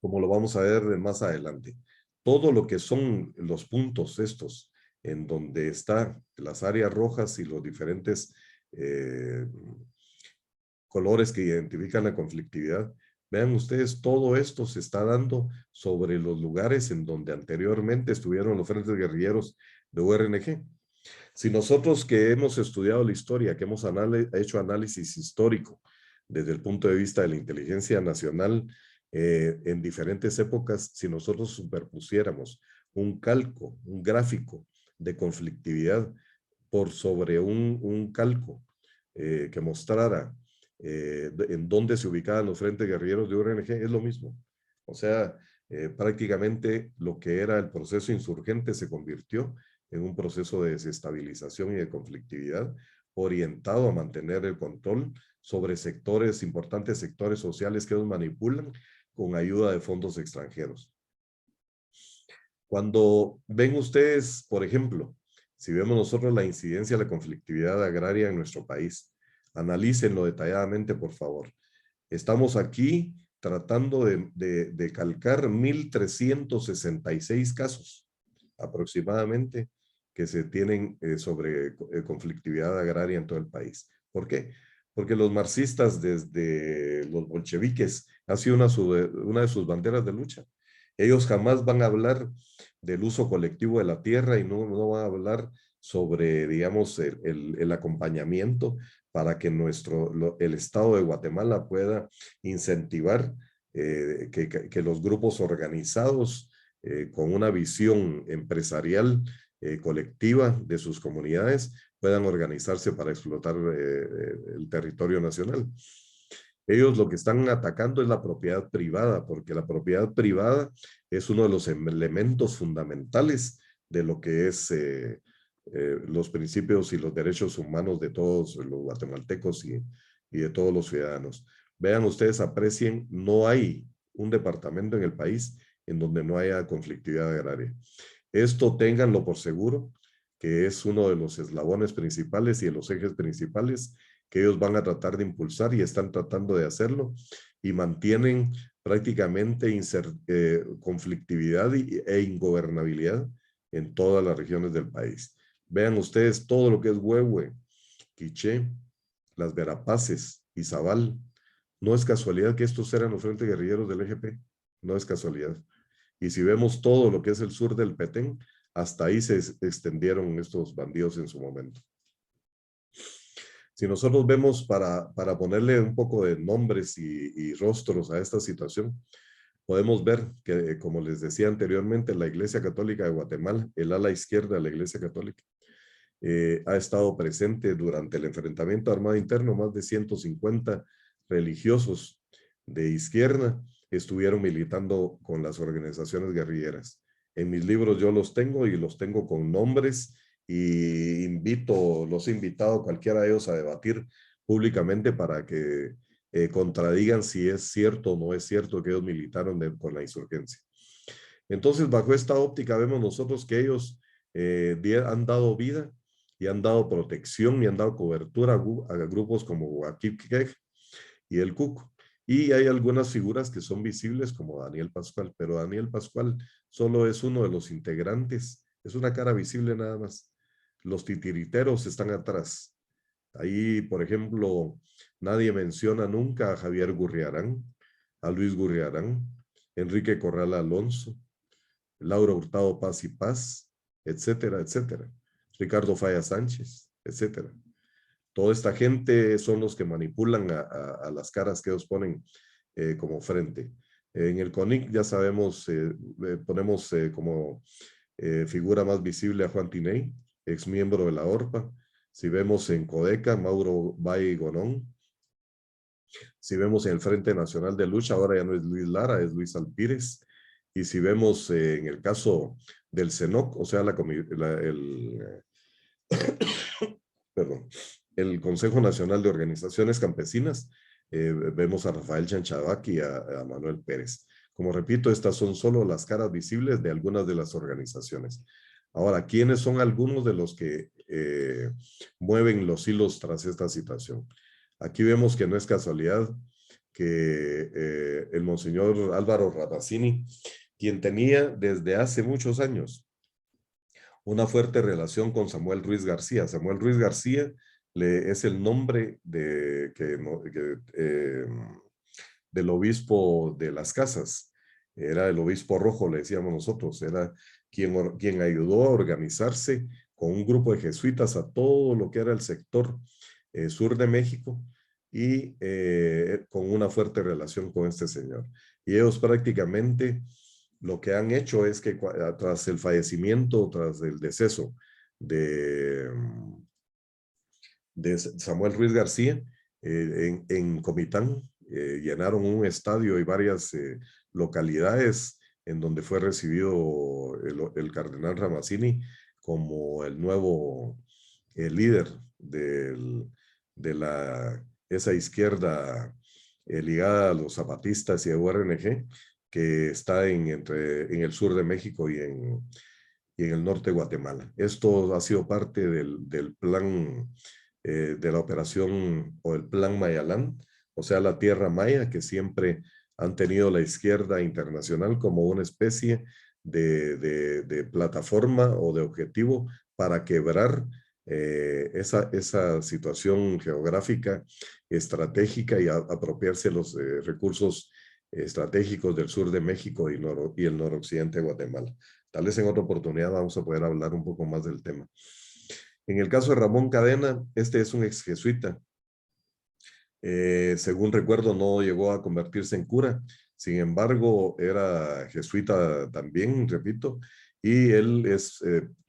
como lo vamos a ver más adelante, todo lo que son los puntos estos, en donde están las áreas rojas y los diferentes colores que identifican la conflictividad, vean ustedes, todo esto se está dando sobre los lugares en donde anteriormente estuvieron los frentes guerrilleros de URNG. Si nosotros que hemos estudiado la historia, que hemos hecho análisis histórico desde el punto de vista de la inteligencia nacional en diferentes épocas, si nosotros superpusiéramos un calco, un gráfico de conflictividad por sobre un calco que mostrara en dónde se ubicaban los frentes guerrilleros de URNG, es lo mismo. O sea, prácticamente lo que era el proceso insurgente se convirtió en un proceso de desestabilización y de conflictividad orientado a mantener el control sobre sectores, importantes sectores sociales que ellos manipulan con ayuda de fondos extranjeros. Cuando ven ustedes, por ejemplo, si vemos nosotros la incidencia de la conflictividad agraria en nuestro país, analícenlo detalladamente, por favor. Estamos aquí tratando de calcar 1,366 casos aproximadamente que se tienen sobre conflictividad agraria en todo el país. ¿Por qué? Porque los marxistas desde los bolcheviques ha sido una de sus banderas de lucha. Ellos jamás van a hablar del uso colectivo de la tierra y no van a hablar sobre, digamos, el acompañamiento para que el Estado de Guatemala pueda incentivar que los grupos organizados con una visión empresarial colectiva de sus comunidades puedan organizarse para explotar el territorio nacional. Ellos lo que están atacando es la propiedad privada, porque la propiedad privada es uno de los elementos fundamentales de lo que es los principios y los derechos humanos de todos los guatemaltecos y de todos los ciudadanos. Vean ustedes, aprecien, no hay un departamento en el país en donde no haya conflictividad agraria. Esto ténganlo por seguro, que es uno de los eslabones principales y de los ejes principales que ellos van a tratar de impulsar y están tratando de hacerlo y mantienen prácticamente conflictividad e ingobernabilidad en todas las regiones del país. Vean ustedes todo lo que es Huehue, Quiché, Las Verapaces, Izabal. No es casualidad que estos eran los frentes guerrilleros del EGP, no es casualidad. Y si vemos todo lo que es el sur del Petén, hasta ahí se extendieron estos bandidos en su momento. Si nosotros vemos para ponerle un poco de nombres y rostros a esta situación, podemos ver que, como les decía anteriormente, la Iglesia Católica de Guatemala, el ala izquierda de la Iglesia Católica, ha estado presente durante el enfrentamiento armado interno. Más de 150 religiosos de izquierda estuvieron militando con las organizaciones guerrilleras. En mis libros yo los tengo y los tengo con nombres y los he invitado a cualquiera de ellos a debatir públicamente para que contradigan si es cierto o no es cierto que ellos militaron con la insurgencia. Entonces, bajo esta óptica vemos nosotros que ellos han dado vida y han dado protección y han dado cobertura a grupos como Huaquipquej y el Cuco. Y hay algunas figuras que son visibles como Daniel Pascual, pero Daniel Pascual solo es uno de los integrantes, es una cara visible nada más. Los titiriteros están atrás. Ahí, por ejemplo, nadie menciona nunca a Javier Gurriarán, a Luis Gurriarán, Enrique Corral Alonso, Laura Hurtado Paz y Paz, etcétera, etcétera. Ricardo Falla Sánchez, etcétera. Toda esta gente son los que manipulan a las caras que ellos ponen como frente. En el CONIC ya sabemos, ponemos como figura más visible a Juan Tiney, ex miembro de la ORPA. Si vemos en Codeca, Mauro Valle Gonón. Si vemos en el Frente Nacional de Lucha, ahora ya no es Luis Lara, es Luis Alpírez. Y si vemos en el caso del CENOC, o sea, perdón, el Consejo Nacional de Organizaciones Campesinas, vemos a Rafael Chanchabac y a Manuel Pérez. Como repito, estas son solo las caras visibles de algunas de las organizaciones. Ahora, ¿quiénes son algunos de los que mueven los hilos tras esta situación? Aquí vemos que no es casualidad que el monseñor Álvaro Ramazzini, quien tenía desde hace muchos años una fuerte relación con Samuel Ruiz García. Samuel Ruiz García es el nombre del obispo de Las Casas. Era el obispo rojo, le decíamos nosotros. Era quien ayudó a organizarse con un grupo de jesuitas a todo lo que era el sector sur de México y con una fuerte relación con este señor. Y ellos prácticamente lo que han hecho es que tras el fallecimiento, tras el deceso de Samuel Ruiz García, en Comitán, llenaron un estadio y varias localidades en donde fue recibido el cardenal Ramazzini como el nuevo líder de esa izquierda ligada a los zapatistas y a URNG, que está en el sur de México y en el norte de Guatemala. Esto ha sido parte del plan de la operación o el plan Mayalán, o sea, la tierra maya, que siempre han tenido la izquierda internacional como una especie de plataforma o de objetivo para quebrar esa situación geográfica estratégica y apropiarse los recursos estratégicos del sur de México y el noroccidente de Guatemala. Tal vez en otra oportunidad vamos a poder hablar un poco más del tema. En el caso de Ramón Cadena, este es un ex jesuita. Según recuerdo, no llegó a convertirse en cura. Sin embargo, era jesuita también, repito, y él es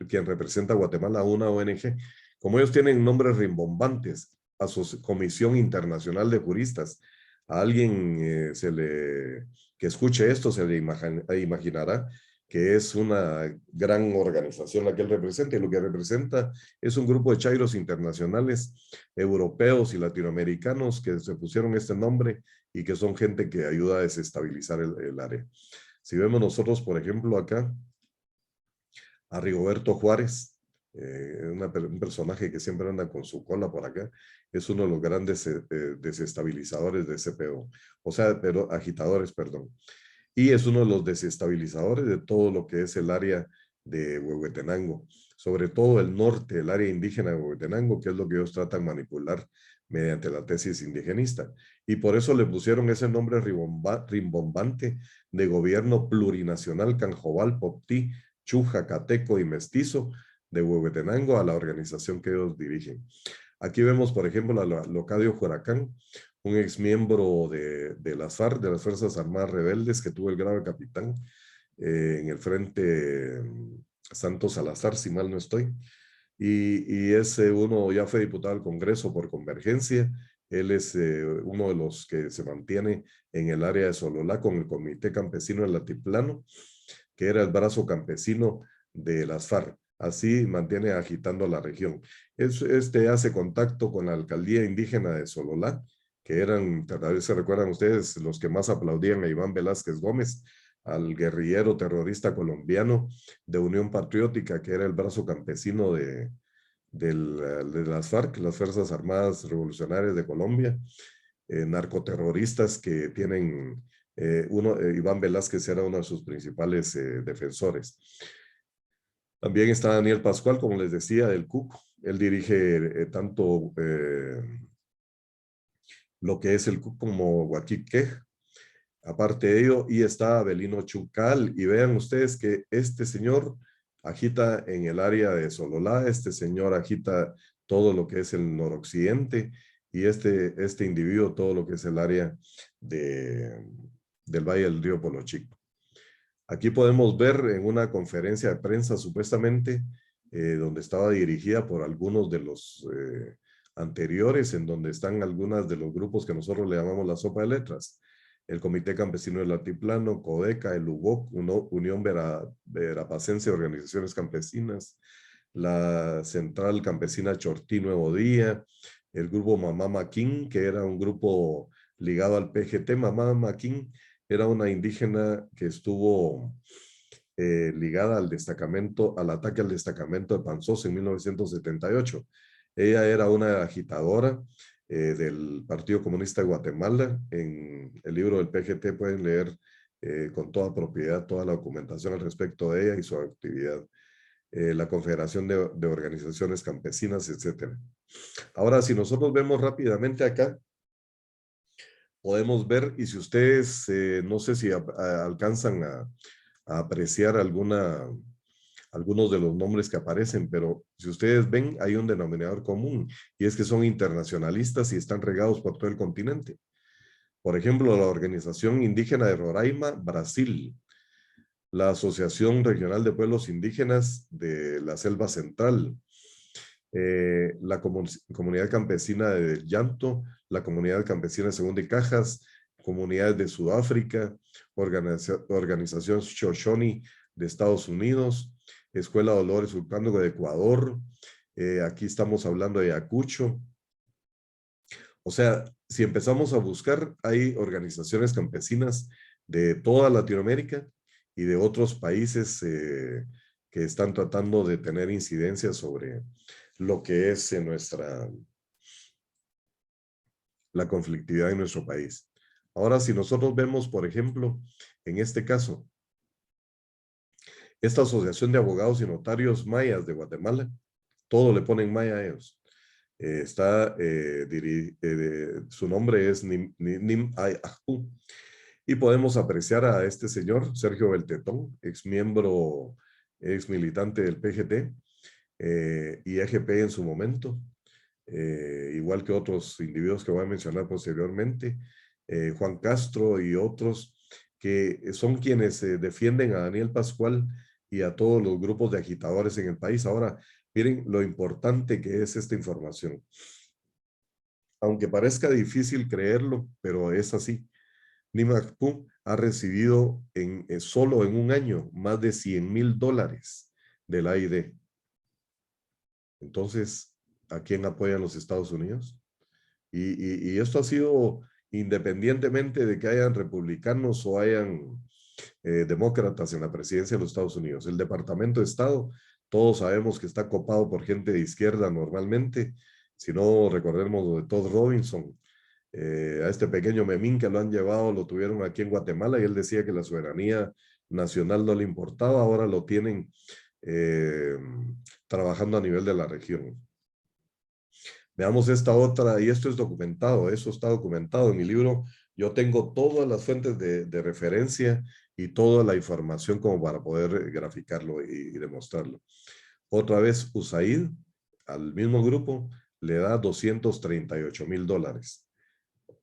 quien representa a Guatemala, una ONG. Como ellos tienen nombres rimbombantes, a su Comisión Internacional de Juristas, a alguien que escuche esto se le imaginará que es una gran organización la que él representa, y lo que representa es un grupo de chairos internacionales, europeos y latinoamericanos que se pusieron este nombre y que son gente que ayuda a desestabilizar el área. Si vemos nosotros, por ejemplo, acá, a Rigoberto Juárez, un personaje que siempre anda con su cola por acá, es uno de los grandes desestabilizadores de CPO, o sea, pero agitadores, perdón. Y es uno de los desestabilizadores de todo lo que es el área de Huehuetenango, sobre todo el norte, el área indígena de Huehuetenango, que es lo que ellos tratan de manipular mediante la tesis indigenista. Y por eso le pusieron ese nombre rimbombante de gobierno plurinacional Canjobal, Poptí, Chuja, Cateco y Mestizo de Huehuetenango a la organización que ellos dirigen. Aquí vemos, por ejemplo, a Locadio Huracán, un ex miembro de las FARC, de las Fuerzas Armadas Rebeldes, que tuvo el grado de capitán en el Frente Santos Salazar, si mal no estoy. Y ese uno ya fue diputado al Congreso por Convergencia. Él es uno de los que se mantiene en el área de Sololá con el Comité Campesino del Altiplano, que era el brazo campesino de las FARC. Así mantiene agitando a la región. Este hace contacto con la alcaldía indígena de Sololá, que eran, tal vez se recuerdan ustedes, los que más aplaudían a Iván Velázquez Gómez, al guerrillero terrorista colombiano de Unión Patriótica, que era el brazo campesino de las FARC, las Fuerzas Armadas Revolucionarias de Colombia, narcoterroristas que tienen, Iván Velázquez era uno de sus principales defensores. También está Daniel Pascual, como les decía, del CUC. Él dirige tanto lo que es el CUC como Huaquique. Aparte de ello, y está Abelino Chucal, y vean ustedes que este señor agita en el área de Sololá, este señor agita todo lo que es el noroccidente, y este individuo todo lo que es el área del Valle del Río Polo Chico. Aquí podemos ver en una conferencia de prensa supuestamente, donde estaba dirigida por algunos de los anteriores, en donde están algunas de los grupos que nosotros le llamamos la sopa de letras. El Comité Campesino del Altiplano, CODECA, el UBOC, Unión Verapacense de Organizaciones Campesinas, la Central Campesina Chortí Nuevo Día, el grupo Mamá Maquín, que era un grupo ligado al PGT. Mamá Maquín era una indígena que estuvo ligada al destacamento, al ataque al destacamento de Panzós en 1978. Ella era una agitadora del Partido Comunista de Guatemala. En el libro del PGT pueden leer con toda propiedad toda la documentación al respecto de ella y su actividad. La Confederación de Organizaciones Campesinas, etc. Ahora, si nosotros vemos rápidamente acá, podemos ver, y si ustedes, no sé si alcanzan a apreciar algunos de los nombres que aparecen, pero si ustedes ven, hay un denominador común, y es que son internacionalistas y están regados por todo el continente. Por ejemplo, la Organización Indígena de Roraima, Brasil, la Asociación Regional de Pueblos Indígenas de la Selva Central, la Comunidad Campesina de Llanto, la Comunidad Campesina de Segunda y Cajas, comunidades de Sudáfrica, Organización Shoshone de Estados Unidos, Escuela Dolores Hurtado de Ecuador, aquí estamos hablando de Ayacucho. O sea, si empezamos a buscar, hay organizaciones campesinas de toda Latinoamérica y de otros países que están tratando de tener incidencia sobre lo que es la conflictividad en nuestro país. Ahora, si nosotros vemos, por ejemplo, en este caso, esta Asociación de Abogados y Notarios Mayas de Guatemala, todo le ponen maya a ellos. Su nombre es Nim Ay Ajú. Y podemos apreciar a este señor, Sergio Beltetón, ex miembro, ex militante del PGT y EGP en su momento, igual que otros individuos que voy a mencionar posteriormente, Juan Castro y otros, que son quienes defienden a Daniel Pascual y a todos los grupos de agitadores en el país. Ahora, miren lo importante que es esta información. Aunque parezca difícil creerlo, pero es así. Nimacpú ha recibido solo en un año más de $100,000 del AID. Entonces, ¿a quién apoyan los Estados Unidos? Y esto ha sido independientemente de que hayan republicanos o hayan demócratas en la presidencia de los Estados Unidos. El Departamento de Estado, todos sabemos que está copado por gente de izquierda normalmente. Si no, recordemos lo de Todd Robinson, a este pequeño memín que lo han llevado, lo tuvieron aquí en Guatemala y él decía que la soberanía nacional no le importaba, ahora lo tienen trabajando a nivel de la región. Veamos esta otra, y esto es documentado, eso está documentado en mi libro. Yo tengo todas las fuentes de referencia y toda la información como para poder graficarlo y demostrarlo. Otra vez, USAID, al mismo grupo, le da $238,000.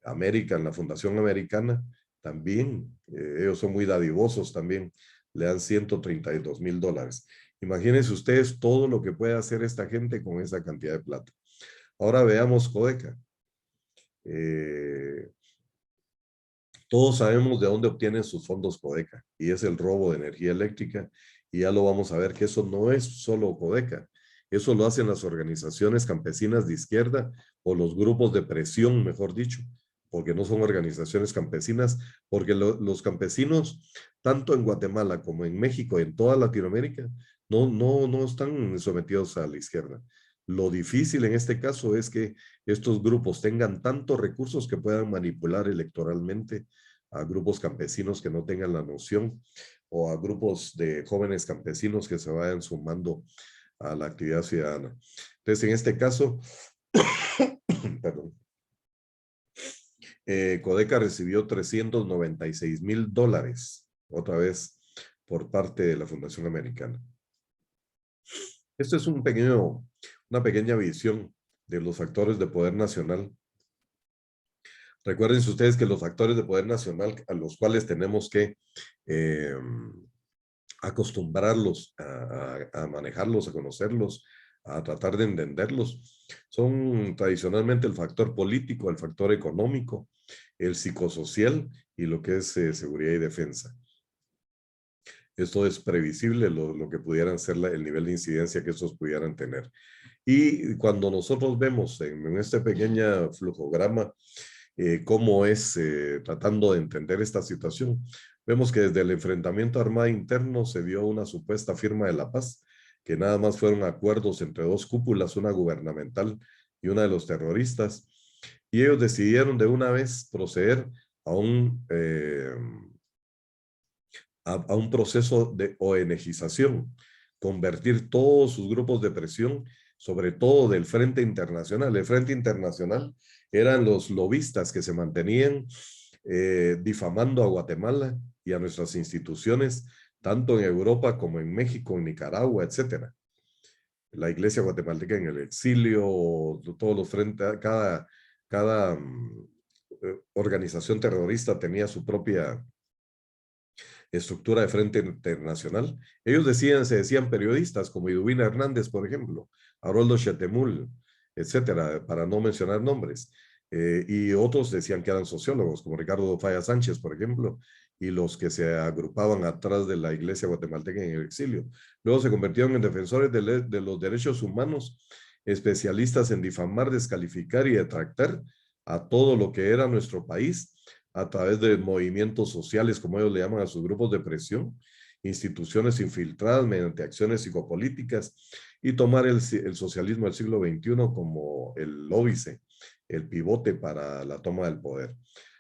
American, la Fundación Americana, también, ellos son muy dadivosos también, le dan $132,000. Imagínense ustedes todo lo que puede hacer esta gente con esa cantidad de plata. Ahora veamos Codeca. Todos sabemos de dónde obtienen sus fondos Codeca, y es el robo de energía eléctrica, y ya lo vamos a ver que eso no es solo Codeca, eso lo hacen las organizaciones campesinas de izquierda o los grupos de presión, mejor dicho, porque no son organizaciones campesinas, porque los campesinos, tanto en Guatemala como en México, en toda Latinoamérica, no están sometidos a la izquierda. Lo difícil en este caso es que estos grupos tengan tantos recursos que puedan manipular electoralmente a grupos campesinos que no tengan la noción o a grupos de jóvenes campesinos que se vayan sumando a la actividad ciudadana. Entonces, en este caso, perdón, Codeca recibió $396,000, otra vez, por parte de la Fundación Americana. Esto es una pequeña visión de los factores de poder nacional. Recuerden ustedes que los factores de poder nacional a los cuales tenemos que acostumbrarlos a manejarlos, a conocerlos, a tratar de entenderlos, son tradicionalmente el factor político, el factor económico, el psicosocial y lo que es seguridad y defensa. Esto es previsible, lo que pudieran ser el nivel de incidencia que estos pudieran tener. Y cuando nosotros vemos en este pequeño flujograma cómo es tratando de entender esta situación. Vemos que desde el enfrentamiento armado interno se dio una supuesta firma de la paz, que nada más fueron acuerdos entre dos cúpulas, una gubernamental y una de los terroristas, y ellos decidieron de una vez proceder a un proceso de ONGización, convertir todos sus grupos de presión, sobre todo del Frente Internacional. El Frente Internacional eran los lobistas que se mantenían difamando a Guatemala y a nuestras instituciones, tanto en Europa como en México, en Nicaragua, etcétera. La Iglesia Guatemalteca en el exilio, todos los frentes, cada organización terrorista tenía su propia estructura de Frente Internacional. Ellos se decían periodistas, como Idubina Hernández, por ejemplo, Haroldo Chetemul, etcétera, para no mencionar nombres. Y otros decían que eran sociólogos, como Ricardo Falla Sánchez, por ejemplo, y los que se agrupaban atrás de la Iglesia Guatemalteca en el exilio. Luego se convirtieron en defensores de los derechos humanos, especialistas en difamar, descalificar y detractar a todo lo que era nuestro país, a través de movimientos sociales, como ellos le llaman a sus grupos de presión, instituciones infiltradas mediante acciones psicopolíticas, y tomar el socialismo del siglo XXI como el óbice, el pivote para la toma del poder.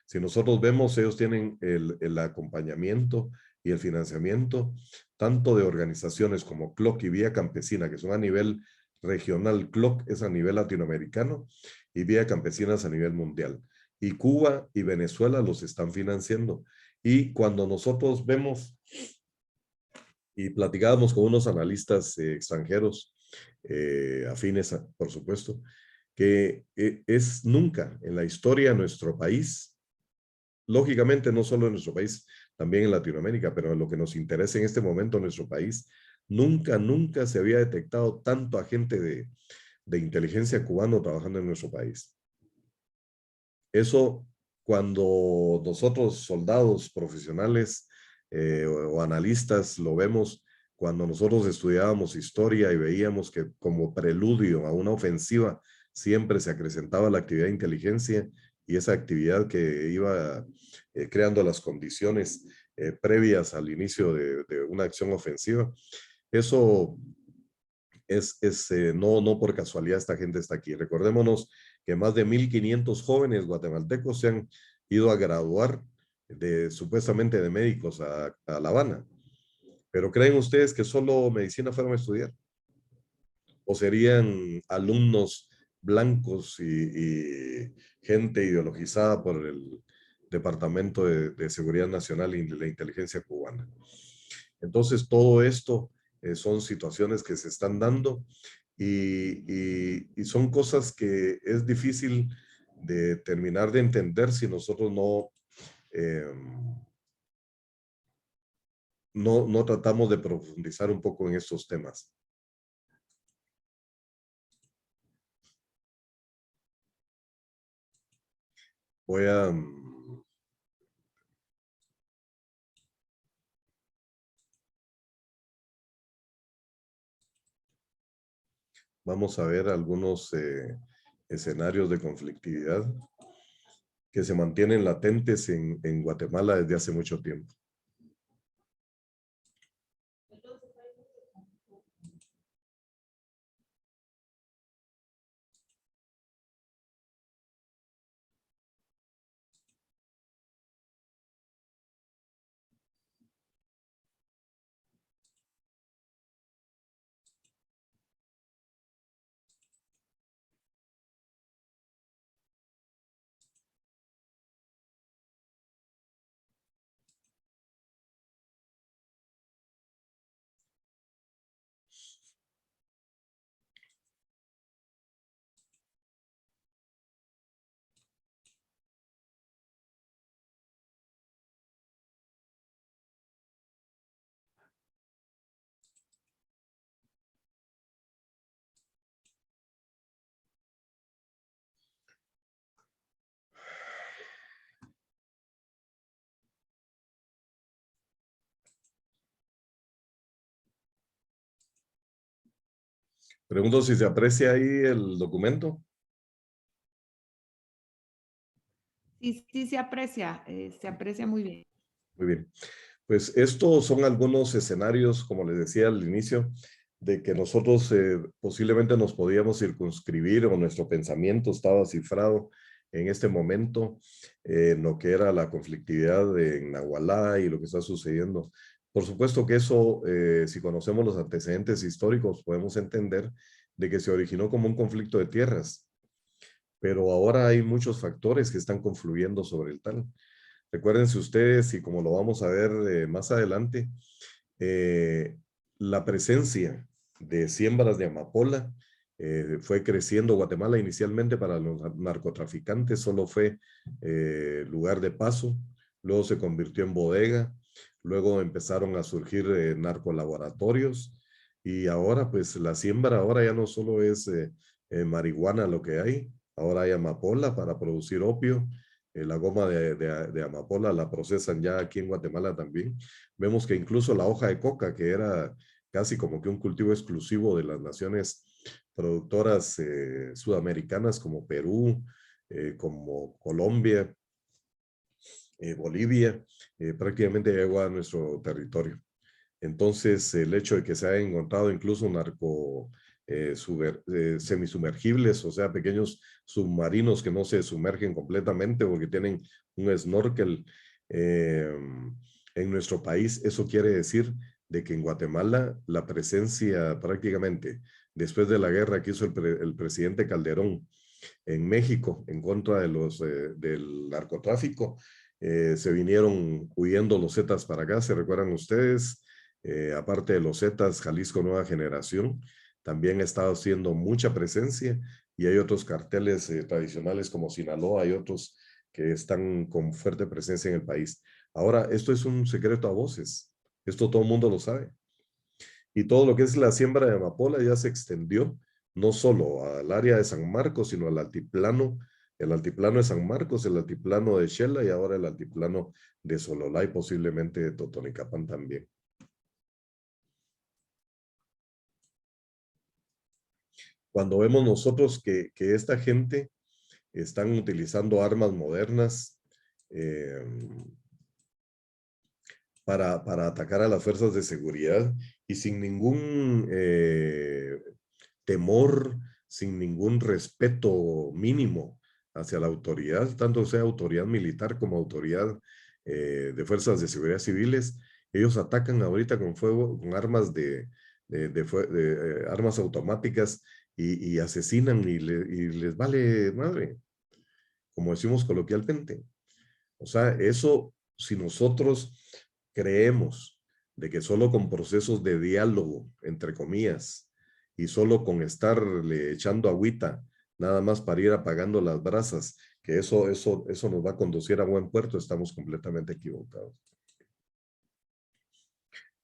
Si nosotros vemos, ellos tienen el acompañamiento y el financiamiento tanto de organizaciones como CLOC y Vía Campesina, que son a nivel regional. CLOC es a nivel latinoamericano y Vía Campesinas a nivel mundial. Y Cuba y Venezuela los están financiando. Y cuando nosotros vemos y platicábamos con unos analistas extranjeros, afines, por supuesto, que es nunca en la historia de nuestro país, lógicamente no solo en nuestro país, también en Latinoamérica, pero en lo que nos interesa en este momento en nuestro país, nunca se había detectado tanto agente de inteligencia cubano trabajando en nuestro país. Eso, cuando nosotros, soldados profesionales o analistas, lo vemos, cuando nosotros estudiábamos historia y veíamos que como preludio a una ofensiva siempre se acrecentaba la actividad de inteligencia, y esa actividad que iba creando las condiciones previas al inicio de una acción ofensiva. Eso no por casualidad esta gente está aquí. Recordémonos que más de 1,500 jóvenes guatemaltecos se han ido a graduar supuestamente de médicos a La Habana. ¿Pero creen ustedes que solo medicina fueron a estudiar? ¿O serían alumnos blancos y gente ideologizada por el Departamento de Seguridad Nacional y de la Inteligencia Cubana? Entonces, todo esto son situaciones que se están dando y son cosas que es difícil de terminar de entender si nosotros no tratamos de profundizar un poco en estos temas. Voy a... Vamos a ver algunos escenarios de conflictividad que se mantienen latentes en Guatemala desde hace mucho tiempo. Pregunto si se aprecia ahí el documento. Sí, sí se aprecia muy bien. Muy bien. Pues estos son algunos escenarios, como les decía al inicio, de que nosotros posiblemente nos podíamos circunscribir o nuestro pensamiento estaba cifrado en este momento en lo que era la conflictividad en Nahualá y lo que está sucediendo. Por supuesto que eso, si conocemos los antecedentes históricos, podemos entender de que se originó como un conflicto de tierras, pero ahora hay muchos factores que están confluyendo sobre el tal. Recuérdense ustedes, y como lo vamos a ver más adelante, eh, la presencia de siembras de amapola fue creciendo. Guatemala inicialmente para los narcotraficantes solo fue lugar de paso, luego se convirtió en bodega, luego empezaron a surgir narcolaboratorios y ahora pues la siembra ahora ya no solo es marihuana lo que hay, ahora hay amapola para producir opio. La goma de amapola la procesan ya aquí en Guatemala también. Vemos que incluso la hoja de coca, que era casi como que un cultivo exclusivo de las naciones productoras sudamericanas como Perú, como Colombia, Bolivia, prácticamente llegó a nuestro territorio. Entonces, el hecho de que se haya encontrado incluso semisumergibles, o sea, pequeños submarinos que no se sumergen completamente porque tienen un snorkel en nuestro país, eso quiere decir de que en Guatemala la presencia prácticamente después de la guerra que hizo el presidente Calderón en México en contra del narcotráfico, se vinieron huyendo los Zetas para acá, ¿se recuerdan ustedes? Aparte de los Zetas, Jalisco Nueva Generación, también ha estado haciendo mucha presencia y hay otros carteles tradicionales como Sinaloa, hay otros que están con fuerte presencia en el país. Ahora, esto es un secreto a voces, esto todo el mundo lo sabe. Y todo lo que es la siembra de amapola ya se extendió no solo al área de San Marcos, sino al altiplano, el altiplano de San Marcos, el altiplano de Xela y ahora el altiplano de Sololá y posiblemente de Totonicapán también. Cuando vemos nosotros que esta gente están utilizando armas modernas para atacar a las fuerzas de seguridad y sin ningún temor, sin ningún respeto mínimo hacia la autoridad, tanto sea autoridad militar como autoridad de fuerzas de seguridad civiles. Ellos atacan ahorita con fuego, con armas armas automáticas y asesinan y les vale madre, como decimos coloquialmente. O sea, eso, si nosotros creemos de que solo con procesos de diálogo, entre comillas, y solo con estarle echando agüita, nada más para ir apagando las brasas, que eso nos va a conducir a buen puerto, estamos completamente equivocados.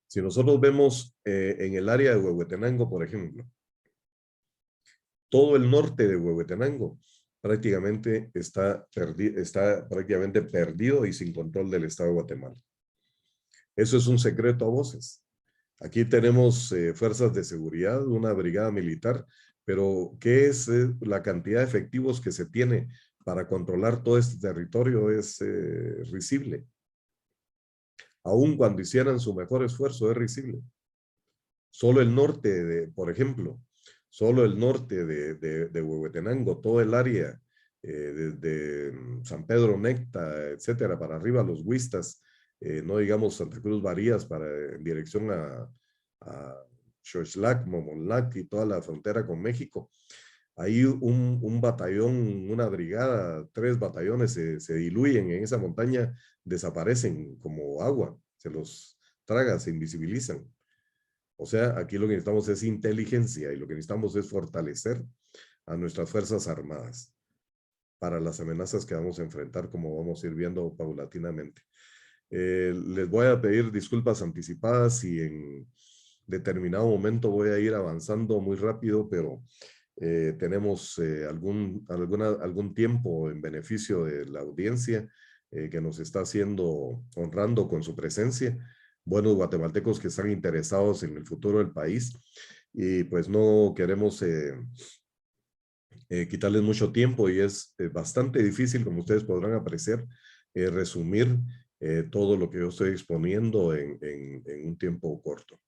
Si nosotros vemos en el área de Huehuetenango, por ejemplo, todo el norte de Huehuetenango prácticamente está prácticamente perdido y sin control del Estado de Guatemala. Eso es un secreto a voces. Aquí tenemos fuerzas de seguridad, una brigada militar, pero ¿qué es la cantidad de efectivos que se tiene para controlar todo este territorio? Es risible. Aun cuando hicieran su mejor esfuerzo, es risible. Solo el norte, por ejemplo, solo el norte de Huehuetenango, todo el área desde San Pedro Necta, etcétera, para arriba, los Huistas, no digamos Santa Cruz Varías, en dirección a Xoxlac, Momonlac y toda la frontera con México. Ahí un batallón, una brigada, 3 batallones se diluyen en esa montaña, desaparecen como agua, se los traga, se invisibilizan. O sea, aquí lo que necesitamos es inteligencia y lo que necesitamos es fortalecer a nuestras Fuerzas Armadas para las amenazas que vamos a enfrentar, como vamos a ir viendo paulatinamente. Les voy a pedir disculpas anticipadas si en determinado momento voy a ir avanzando muy rápido, pero tenemos algún tiempo en beneficio de la audiencia que nos está honrando con su presencia. Buenos guatemaltecos que están interesados en el futuro del país y pues no queremos quitarles mucho tiempo y es bastante difícil, como ustedes podrán apreciar, resumir todo lo que yo estoy exponiendo en un tiempo corto.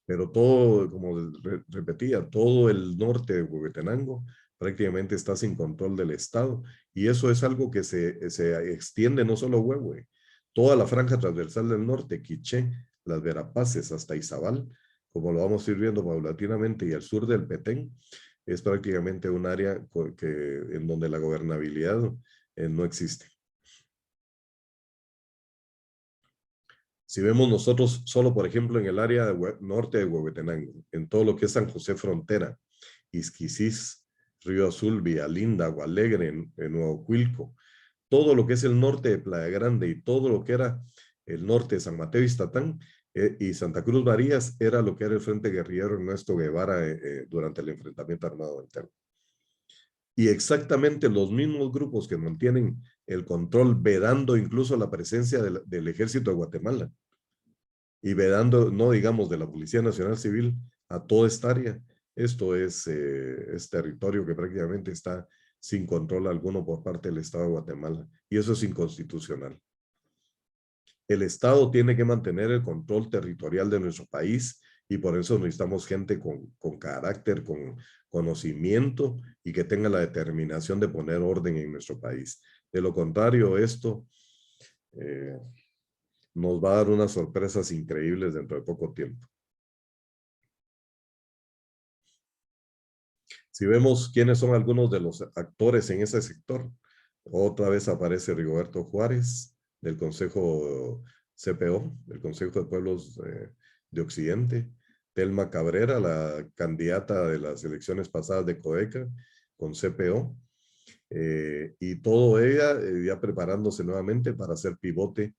Pero todo, como repetía, todo el norte de Huehuetenango prácticamente está sin control del Estado y eso es algo que se extiende no solo a Huehue, toda la franja transversal del norte, Quiché, Las Verapaces hasta Izabal, como lo vamos a ir viendo paulatinamente, y al sur del Petén, es prácticamente un área en donde la gobernabilidad no existe. Si vemos nosotros solo, por ejemplo, en el área norte de Huehuetenango, en todo lo que es San José Frontera, Isquisís, Río Azul, Villalinda, Agualegre, en Nuevo Cuilco, todo lo que es el norte de Playa Grande y todo lo que era el norte de San Mateo y Iztatán y Santa Cruz Varías era lo que era el Frente Guerrillero Ernesto Guevara durante el enfrentamiento armado interno. Y exactamente los mismos grupos que mantienen el control, vedando incluso la presencia del Ejército de Guatemala y vedando, no digamos, de la Policía Nacional Civil a toda esta área. Esto es territorio que prácticamente está sin control alguno por parte del Estado de Guatemala y eso es inconstitucional. El Estado tiene que mantener el control territorial de nuestro país y por eso necesitamos gente con carácter, con conocimiento y que tenga la determinación de poner orden en nuestro país. De lo contrario, esto nos va a dar unas sorpresas increíbles dentro de poco tiempo. Si vemos quiénes son algunos de los actores en ese sector, otra vez aparece Rigoberto Juárez, del Consejo CPO, del Consejo de Pueblos de Occidente, Telma Cabrera, la candidata de las elecciones pasadas de CODECA, con CPO, y todo ella ya preparándose nuevamente para hacer pivote,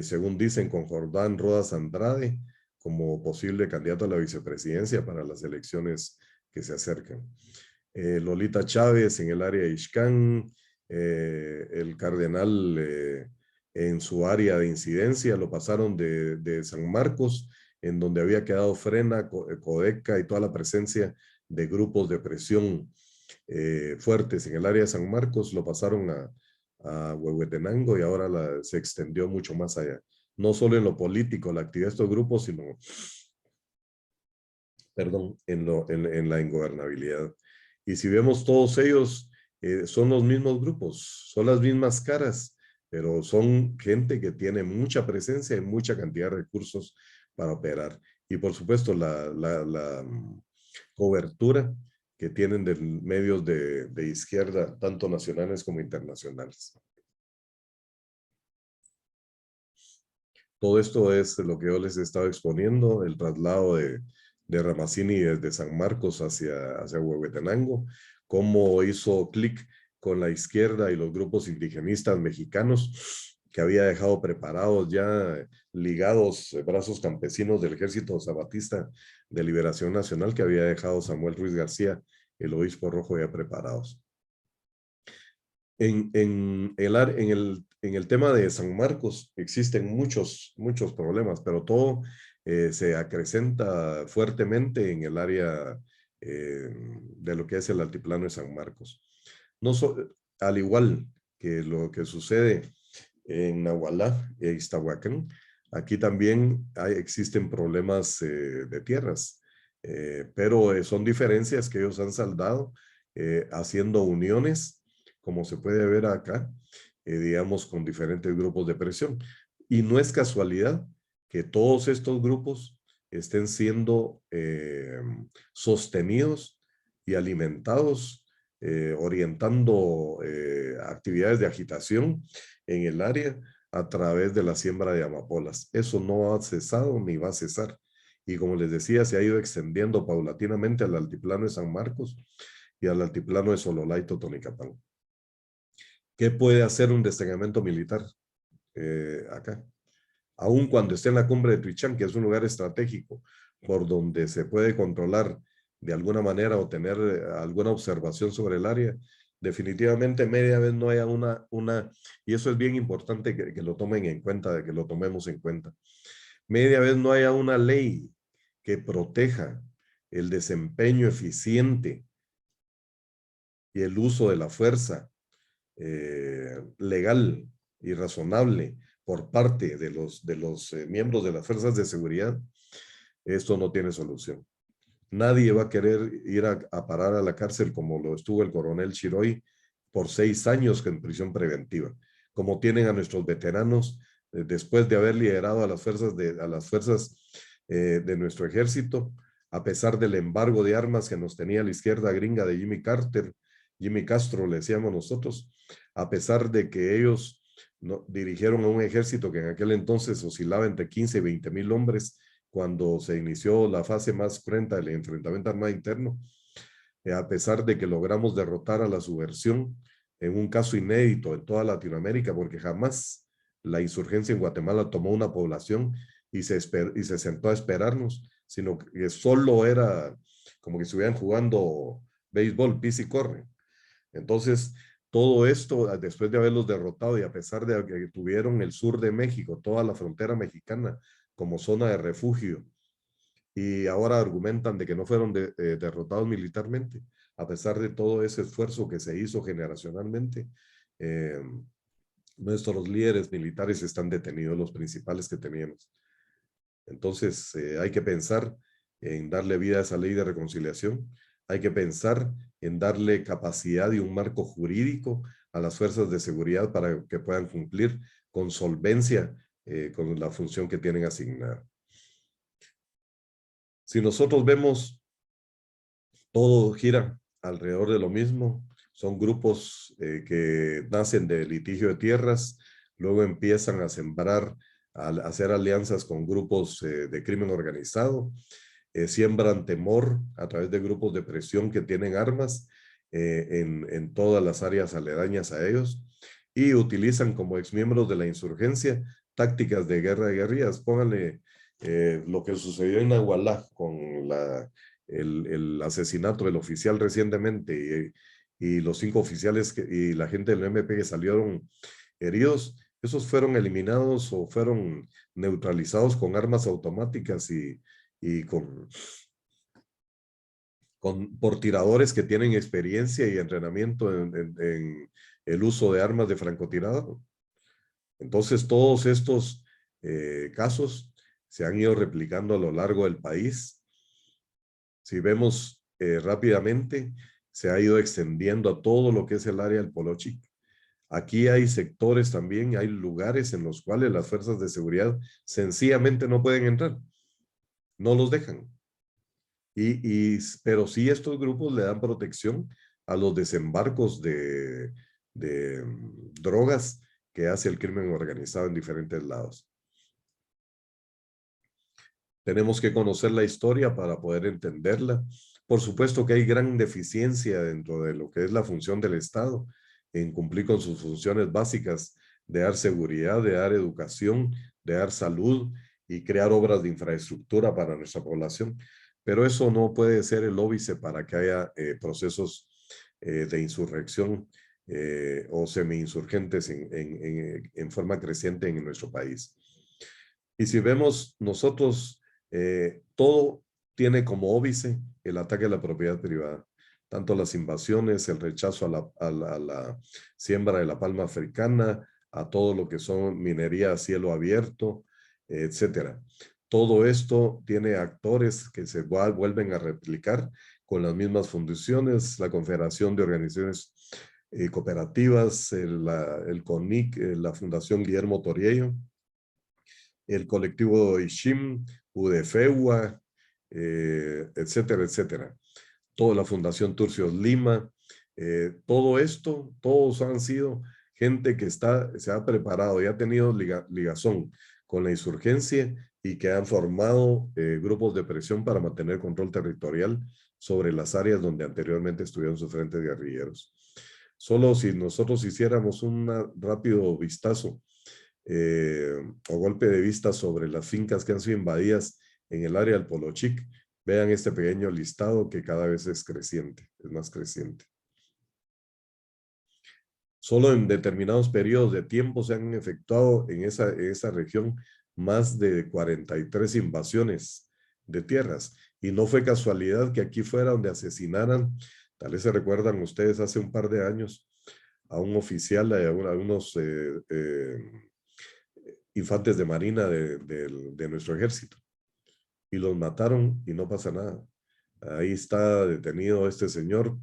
según dicen, con Jordán Rodas Andrade, como posible candidato a la vicepresidencia para las elecciones que se acercan. Lolita Chávez en el área de Ixcán, el cardenal en su área de incidencia, lo pasaron de San Marcos, en donde había quedado Frena, Codeca y toda la presencia de grupos de presión fuertes en el área de San Marcos, lo pasaron a Huehuetenango y ahora se extendió mucho más allá. No solo en lo político, la actividad de estos grupos, sino, perdón, en la ingobernabilidad. Y si vemos todos ellos, son los mismos grupos, son las mismas caras, pero son gente que tiene mucha presencia y mucha cantidad de recursos para operar. Y por supuesto, la cobertura que tienen de medios de izquierda, tanto nacionales como internacionales. Todo esto es lo que yo les he estado exponiendo, el traslado de Ramazzini desde San Marcos hacia Huehuetenango, cómo hizo clic con la izquierda y los grupos indigenistas mexicanos que había dejado preparados ya ligados brazos campesinos del Ejército Zapatista de Liberación Nacional que había dejado Samuel Ruiz García, el obispo rojo, ya preparados. En el tema de San Marcos existen muchos problemas, pero todo se acrecenta fuertemente en el área de lo que es el altiplano de San Marcos. Al igual que lo que sucede en Nahualá e Iztahuacán, aquí también existen problemas de tierras, pero son diferencias que ellos han saldado haciendo uniones, como se puede ver acá, digamos, con diferentes grupos de presión. Y no es casualidad que todos estos grupos estén siendo sostenidos y alimentados, orientando actividades de agitación en el área a través de la siembra de amapolas. Eso no ha cesado ni va a cesar. Y como les decía, se ha ido extendiendo paulatinamente al altiplano de San Marcos y al altiplano de Sololá y Totonicapán. ¿Qué puede hacer un destacamento militar acá? Aun cuando esté en la cumbre de Tuichán, que es un lugar estratégico por donde se puede controlar de alguna manera o tener alguna observación sobre el área, definitivamente media vez no haya y eso es bien importante que lo tomen en cuenta, que lo tomemos en cuenta. Media vez no haya una ley que proteja el desempeño eficiente y el uso de la fuerza legal y razonable por parte de los miembros de las fuerzas de seguridad, esto no tiene solución. Nadie va a querer ir a parar a la cárcel como lo estuvo el coronel Chiroy por 6 años en prisión preventiva, como tienen a nuestros veteranos después de haber liderado a las fuerzas de nuestro ejército, a pesar del embargo de armas que nos tenía la izquierda gringa de Jimmy Castro, le decíamos nosotros, a pesar de que ellos dirigieron a un ejército que en aquel entonces oscilaba entre 15 y 20 mil hombres, cuando se inició la fase más cruenta del enfrentamiento armado interno, a pesar de que logramos derrotar a la subversión en un caso inédito en toda Latinoamérica, porque jamás la insurgencia en Guatemala tomó una población y se sentó a esperarnos, sino que solo era como que estuvieran jugando béisbol, pis y corre. Entonces, todo esto, después de haberlos derrotado y a pesar de que tuvieron el sur de México, toda la frontera mexicana como zona de refugio, y ahora argumentan de que no fueron derrotados militarmente, a pesar de todo ese esfuerzo que se hizo generacionalmente, eh, nuestros líderes militares están detenidos, los principales que teníamos. Entonces, hay que pensar en darle vida a esa ley de reconciliación, hay que pensar en darle capacidad y un marco jurídico a las fuerzas de seguridad para que puedan cumplir con solvencia con la función que tienen asignada. Si nosotros vemos, todo gira alrededor de lo mismo. Son grupos que nacen de litigio de tierras, luego empiezan a sembrar, a hacer alianzas con grupos de crimen organizado, siembran temor a través de grupos de presión que tienen armas en todas las áreas aledañas a ellos y utilizan como exmiembros de la insurgencia tácticas de guerra de guerrillas. Pónganle lo que sucedió en Nahualá con el asesinato del oficial recientemente y los 5 oficiales y la gente del MP que salieron heridos, esos fueron eliminados o fueron neutralizados con armas automáticas y por tiradores que tienen experiencia y entrenamiento en el uso de armas de francotirador. Entonces, todos estos casos se han ido replicando a lo largo del país. Si vemos rápidamente, se ha ido extendiendo a todo lo que es el área del Polo Chic. Aquí hay sectores también, hay lugares en los cuales las fuerzas de seguridad sencillamente no pueden entrar, no los dejan. Pero sí estos grupos le dan protección a los desembarcos de drogas que hace el crimen organizado en diferentes lados. Tenemos que conocer la historia para poder entenderla. Por supuesto que hay gran deficiencia dentro de lo que es la función del Estado en cumplir con sus funciones básicas de dar seguridad, de dar educación, de dar salud y crear obras de infraestructura para nuestra población. Pero eso no puede ser el óbice para que haya procesos de insurrección o semi-insurgentes en forma creciente en nuestro país. Y si vemos nosotros, todo tiene como óbice el ataque a la propiedad privada, tanto las invasiones, el rechazo a la siembra de la palma africana, a todo lo que son minería a cielo abierto, etcétera. Todo esto tiene actores que se vuelven a replicar con las mismas funciones, la Confederación de Organizaciones Cooperativas, el CONIC, la Fundación Guillermo Toriello, el colectivo Ishim, UDFEUA, etcétera, etcétera. Toda la Fundación Turcios Lima, todo esto, todos han sido gente que se ha preparado y ha tenido ligazón con la insurgencia y que han formado grupos de presión para mantener control territorial sobre las áreas donde anteriormente estuvieron sus frentes guerrilleros. Solo si nosotros hiciéramos un rápido vistazo o golpe de vista sobre las fincas que han sido invadidas en el área del Polo Chic, vean este pequeño listado que cada vez es creciente, es más creciente. Solo en determinados periodos de tiempo se han efectuado en esa región más de 43 invasiones de tierras. Y no fue casualidad que aquí fuera donde asesinaran Tal vez se recuerdan ustedes hace un par de años a un oficial, a unos infantes de marina de nuestro ejército, y los mataron y no pasa nada. Ahí está detenido este señor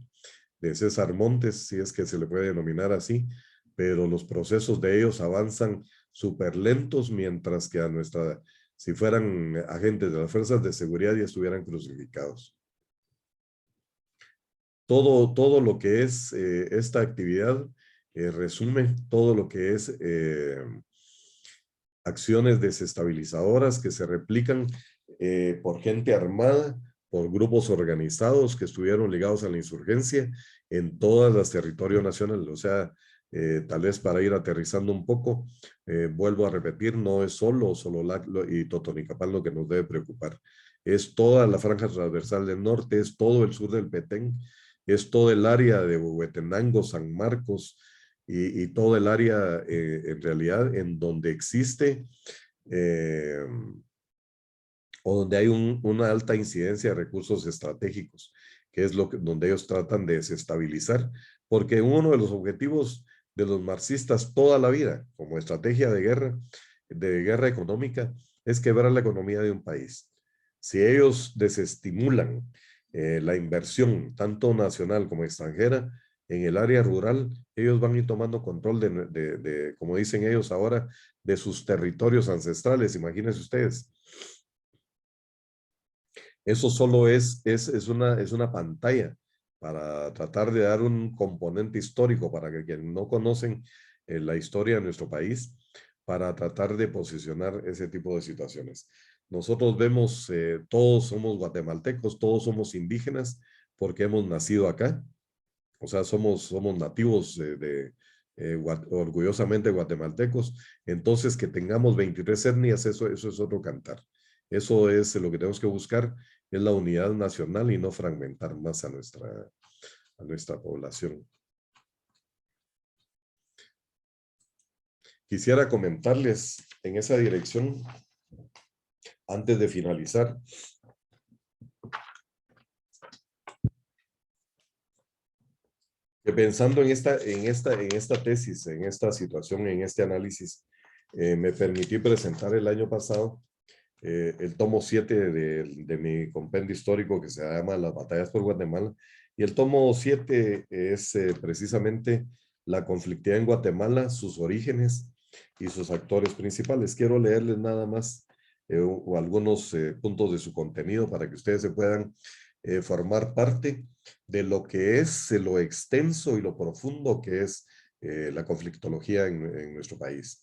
de César Montes, si es que se le puede denominar así, pero los procesos de ellos avanzan súper lentos, mientras que si fueran agentes de las fuerzas de seguridad ya estuvieran crucificados. Todo lo que es esta actividad resume todo lo que es acciones desestabilizadoras que se replican por gente armada, por grupos organizados que estuvieron ligados a la insurgencia en todos los territorios nacionales. O sea, tal vez para ir aterrizando un poco, vuelvo a repetir, no es solo y Totonicapán lo que nos debe preocupar. Es toda la franja transversal del norte, es todo el sur del Petén, es todo el área de Huehuetenango, San Marcos, y todo el área en realidad en donde existe eh, o donde hay una alta incidencia de recursos estratégicos, que es donde ellos tratan de desestabilizar, porque uno de los objetivos de los marxistas toda la vida, como estrategia de guerra económica, es quebrar la economía de un país. Si ellos desestimulan la inversión, tanto nacional como extranjera, en el área rural, ellos van a ir tomando control como dicen ellos ahora, de sus territorios ancestrales. Imagínense ustedes. Eso solo es una pantalla para tratar de dar un componente histórico para que quienes no conocen la historia de nuestro país, para tratar de posicionar ese tipo de situaciones. Nosotros vemos, todos somos guatemaltecos, todos somos indígenas porque hemos nacido acá. O sea, somos nativos orgullosamente guatemaltecos. Entonces, que tengamos 23 etnias, eso es otro cantar. Eso es lo que tenemos que buscar, es la unidad nacional y no fragmentar más a nuestra población. Quisiera comentarles en esa dirección, antes de finalizar, que pensando en esta tesis, en esta situación, en este análisis, me permití presentar el año pasado el tomo 7 de mi compendio histórico que se llama Las batallas por Guatemala. Y el tomo 7 es precisamente la conflictividad en Guatemala, sus orígenes y sus actores principales. Quiero leerles nada más o algunos puntos de su contenido para que ustedes se puedan formar parte de lo que es lo extenso y lo profundo que es la conflictología en nuestro país.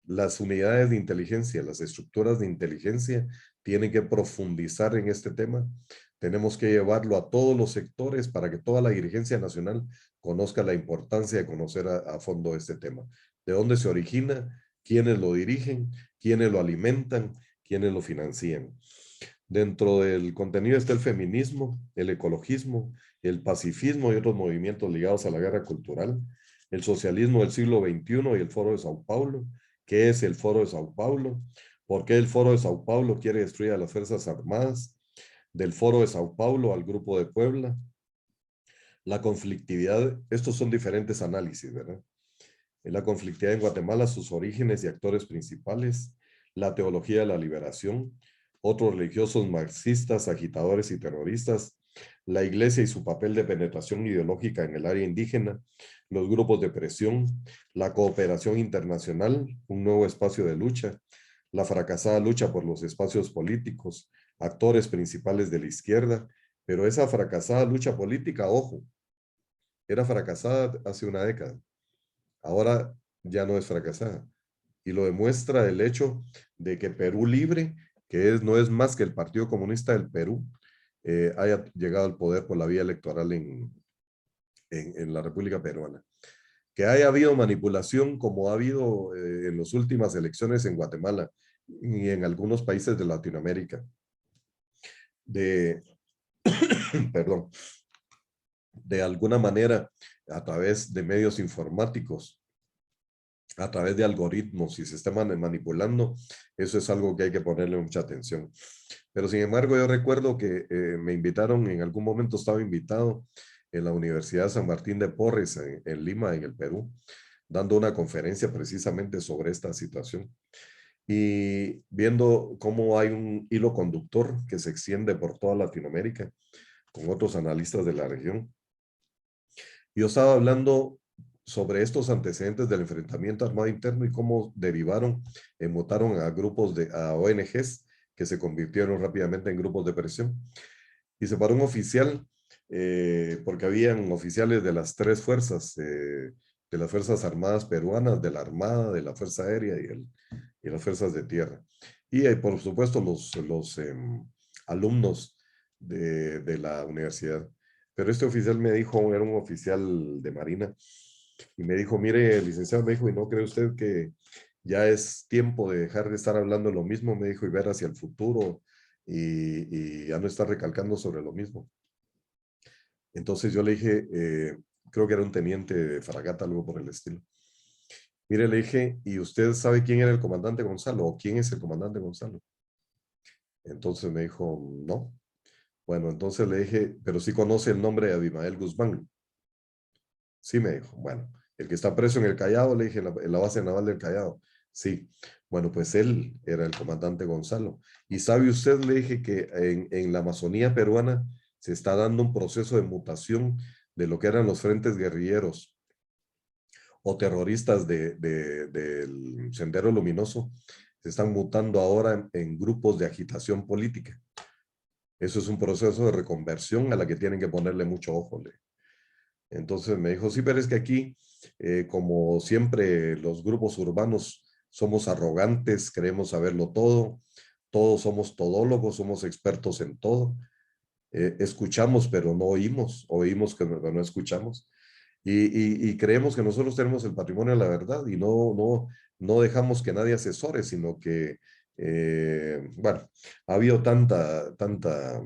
Las unidades de inteligencia, las estructuras de inteligencia tienen que profundizar en este tema. Tenemos que llevarlo a todos los sectores para que toda la dirigencia nacional conozca la importancia de conocer a fondo este tema. ¿De dónde se origina? ¿Quiénes lo dirigen? ¿Quiénes lo alimentan? ¿Quiénes lo financian? Dentro del contenido está el feminismo, el ecologismo, el pacifismo y otros movimientos ligados a la guerra cultural, el socialismo del siglo XXI y el Foro de Sao Paulo. ¿Qué es el Foro de Sao Paulo? ¿Por qué el Foro de Sao Paulo quiere destruir a las Fuerzas Armadas? Del Foro de Sao Paulo al Grupo de Puebla. La conflictividad, estos son diferentes análisis, ¿verdad? La conflictividad en Guatemala, sus orígenes y actores principales, la teología de la liberación, otros religiosos marxistas, agitadores y terroristas, la iglesia y su papel de penetración ideológica en el área indígena, los grupos de presión, la cooperación internacional, un nuevo espacio de lucha, la fracasada lucha por los espacios políticos, actores principales de la izquierda, pero esa fracasada lucha política, ojo, era fracasada hace una década. Ahora ya no es fracasada. Y lo demuestra el hecho de que Perú Libre, no es más que el Partido Comunista del Perú, haya llegado al poder por la vía electoral en la República Peruana. Que haya habido manipulación como ha habido en las últimas elecciones en Guatemala y en algunos países de Latinoamérica. Perdón, de alguna manera a través de medios informáticos a través de algoritmos y se está manipulando, eso es algo que hay que ponerle mucha atención. Pero sin embargo, yo recuerdo que me invitaron, en algún momento estaba invitado en la Universidad San Martín de Porres, en Lima, en el Perú, dando una conferencia precisamente sobre esta situación y viendo cómo hay un hilo conductor que se extiende por toda Latinoamérica con otros analistas de la región. Yo estaba hablando sobre estos antecedentes del enfrentamiento armado interno y cómo derivaron, mutaron a grupos a ONGs que se convirtieron rápidamente en grupos de presión. Y se paró un oficial, porque habían oficiales de las tres fuerzas, de las Fuerzas Armadas peruanas, de la Armada, de la Fuerza Aérea y las Fuerzas de Tierra. Y por supuesto los alumnos de la universidad. Pero este oficial me dijo, era un oficial de Marina, y me dijo, mire, licenciado, me dijo, ¿y no cree usted que ya es tiempo de dejar de estar hablando lo mismo? Me dijo, y ver hacia el futuro y ya no estar recalcando sobre lo mismo. Entonces yo le dije, creo que era un teniente de fragata, algo por el estilo. Mire, le dije, ¿y usted sabe quién era el comandante Gonzalo? ¿O quién es el comandante Gonzalo? Entonces me dijo, no. Bueno, entonces le dije, pero sí conoce el nombre de Abimael Guzmán. Sí, me dijo. Bueno, el que está preso en el Callao, le dije, en la base naval del Callao. Sí. Bueno, pues él era el comandante Gonzalo. Y sabe usted, le dije, que en la Amazonía peruana se está dando un proceso de mutación de lo que eran los frentes guerrilleros o terroristas del Sendero Luminoso. Se están mutando ahora en grupos de agitación política. Eso es un proceso de reconversión a la que tienen que ponerle mucho ojo. Entonces me dijo, sí, pero es que aquí, como siempre, los grupos urbanos somos arrogantes, creemos saberlo todo, todos somos todólogos, somos expertos en todo. Escuchamos, pero no oímos, oímos, pero no escuchamos. Y creemos que nosotros tenemos el patrimonio de la verdad y no dejamos que nadie asesore, sino que, bueno, ha habido tanta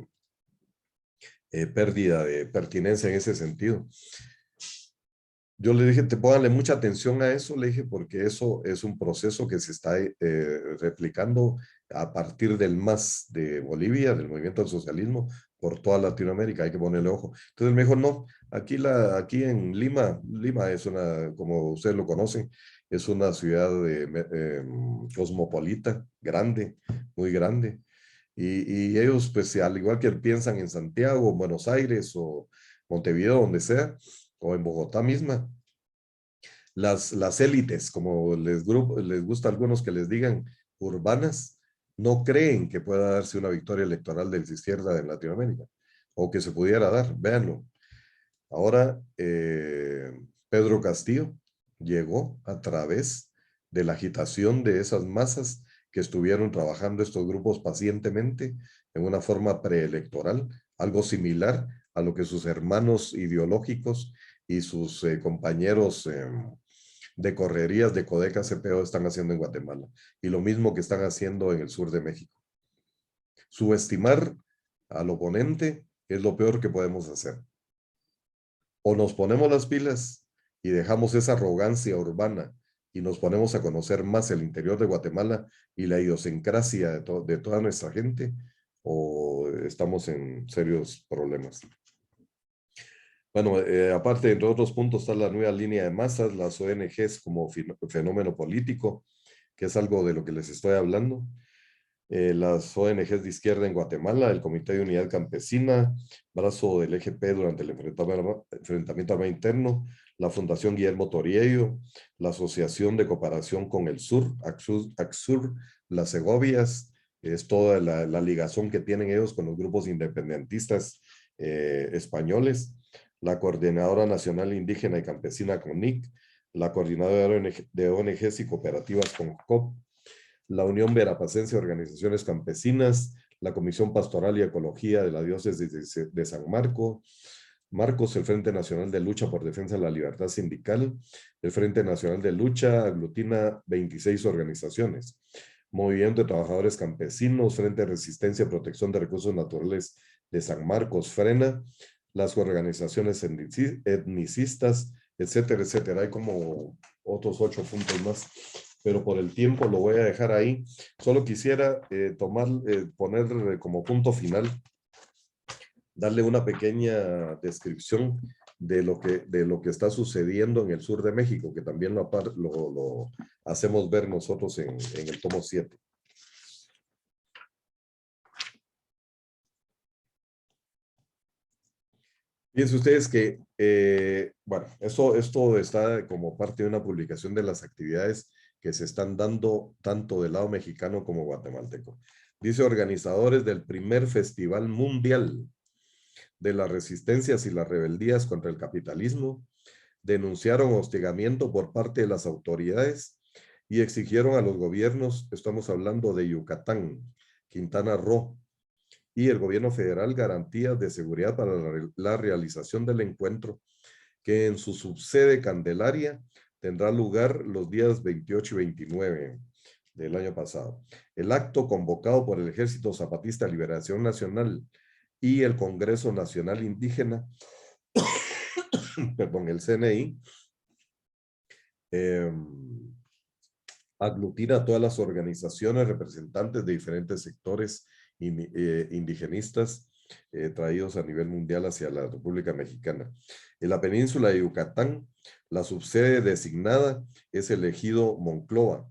pérdida de pertinencia en ese sentido. Yo le dije, te póngale mucha atención a eso, le dije, porque eso es un proceso que se está replicando a partir del MAS de Bolivia, del Movimiento al Socialismo, por toda Latinoamérica, hay que ponerle ojo. Entonces me dijo, no, aquí en Lima es una, como ustedes lo conocen, es una ciudad cosmopolita, grande, muy grande. Y ellos, pues, al igual que piensan en Santiago, Buenos Aires o Montevideo, donde sea, o en Bogotá misma, las élites, como les gusta a algunos que les digan urbanas, no creen que pueda darse una victoria electoral de la izquierda en Latinoamérica, o que se pudiera dar, véanlo. Ahora, Pedro Castillo llegó a través de la agitación de esas masas que estuvieron trabajando estos grupos pacientemente en una forma preelectoral, algo similar a lo que sus hermanos ideológicos y sus compañeros de correrías de Codeca CPO están haciendo en Guatemala, y lo mismo que están haciendo en el sur de México. Subestimar al oponente es lo peor que podemos hacer. O nos ponemos las pilas y dejamos esa arrogancia urbana y nos ponemos a conocer más el interior de Guatemala y la idiosincrasia de toda nuestra gente, o estamos en serios problemas. Bueno, aparte, entre otros puntos, está la nueva línea de masas, las ONGs como fenómeno político, que es algo de lo que les estoy hablando. Las ONGs de izquierda en Guatemala, el Comité de Unidad Campesina, brazo del EGP durante el enfrentamiento armado interno, la Fundación Guillermo Toriello, la Asociación de Cooperación con el Sur, ACSUR, las Segovias, es toda la ligazón que tienen ellos con los grupos independentistas españoles, la Coordinadora Nacional Indígena y Campesina CONIC, la Coordinadora de ONGs y Cooperativas CONCOP, la Unión Verapacense de Organizaciones Campesinas, la Comisión Pastoral y Ecología de la Diócesis de San Marcos, el Frente Nacional de Lucha por Defensa de la Libertad Sindical. El Frente Nacional de Lucha aglutina 26 organizaciones. Movimiento de Trabajadores Campesinos, Frente de Resistencia y Protección de Recursos Naturales de San Marcos, FRENA, las organizaciones etnicistas, etcétera, etcétera. Hay como otros 8 puntos más, pero por el tiempo lo voy a dejar ahí. Solo quisiera poner como punto final, darle una pequeña descripción de lo que está sucediendo en el sur de México, que también lo hacemos ver nosotros en el tomo 7. Fíjense ustedes que, bueno, esto está como parte de una publicación de las actividades que se están dando tanto del lado mexicano como guatemalteco. Dice: organizadores del primer Festival Mundial de las Resistencias y las Rebeldías contra el Capitalismo denunciaron hostigamiento por parte de las autoridades y exigieron a los gobiernos, estamos hablando de Yucatán, Quintana Roo, y el gobierno federal, garantías de seguridad para la realización del encuentro, que en su subsede Candelaria tendrá lugar los días 28 y 29 del año pasado. El acto, convocado por el Ejército Zapatista de Liberación Nacional y el Congreso Nacional Indígena, perdón, el CNI, aglutina a todas las organizaciones representantes de diferentes sectores indigenistas traídos a nivel mundial hacia la República Mexicana. En la península de Yucatán, la subsede designada es el ejido Monclova,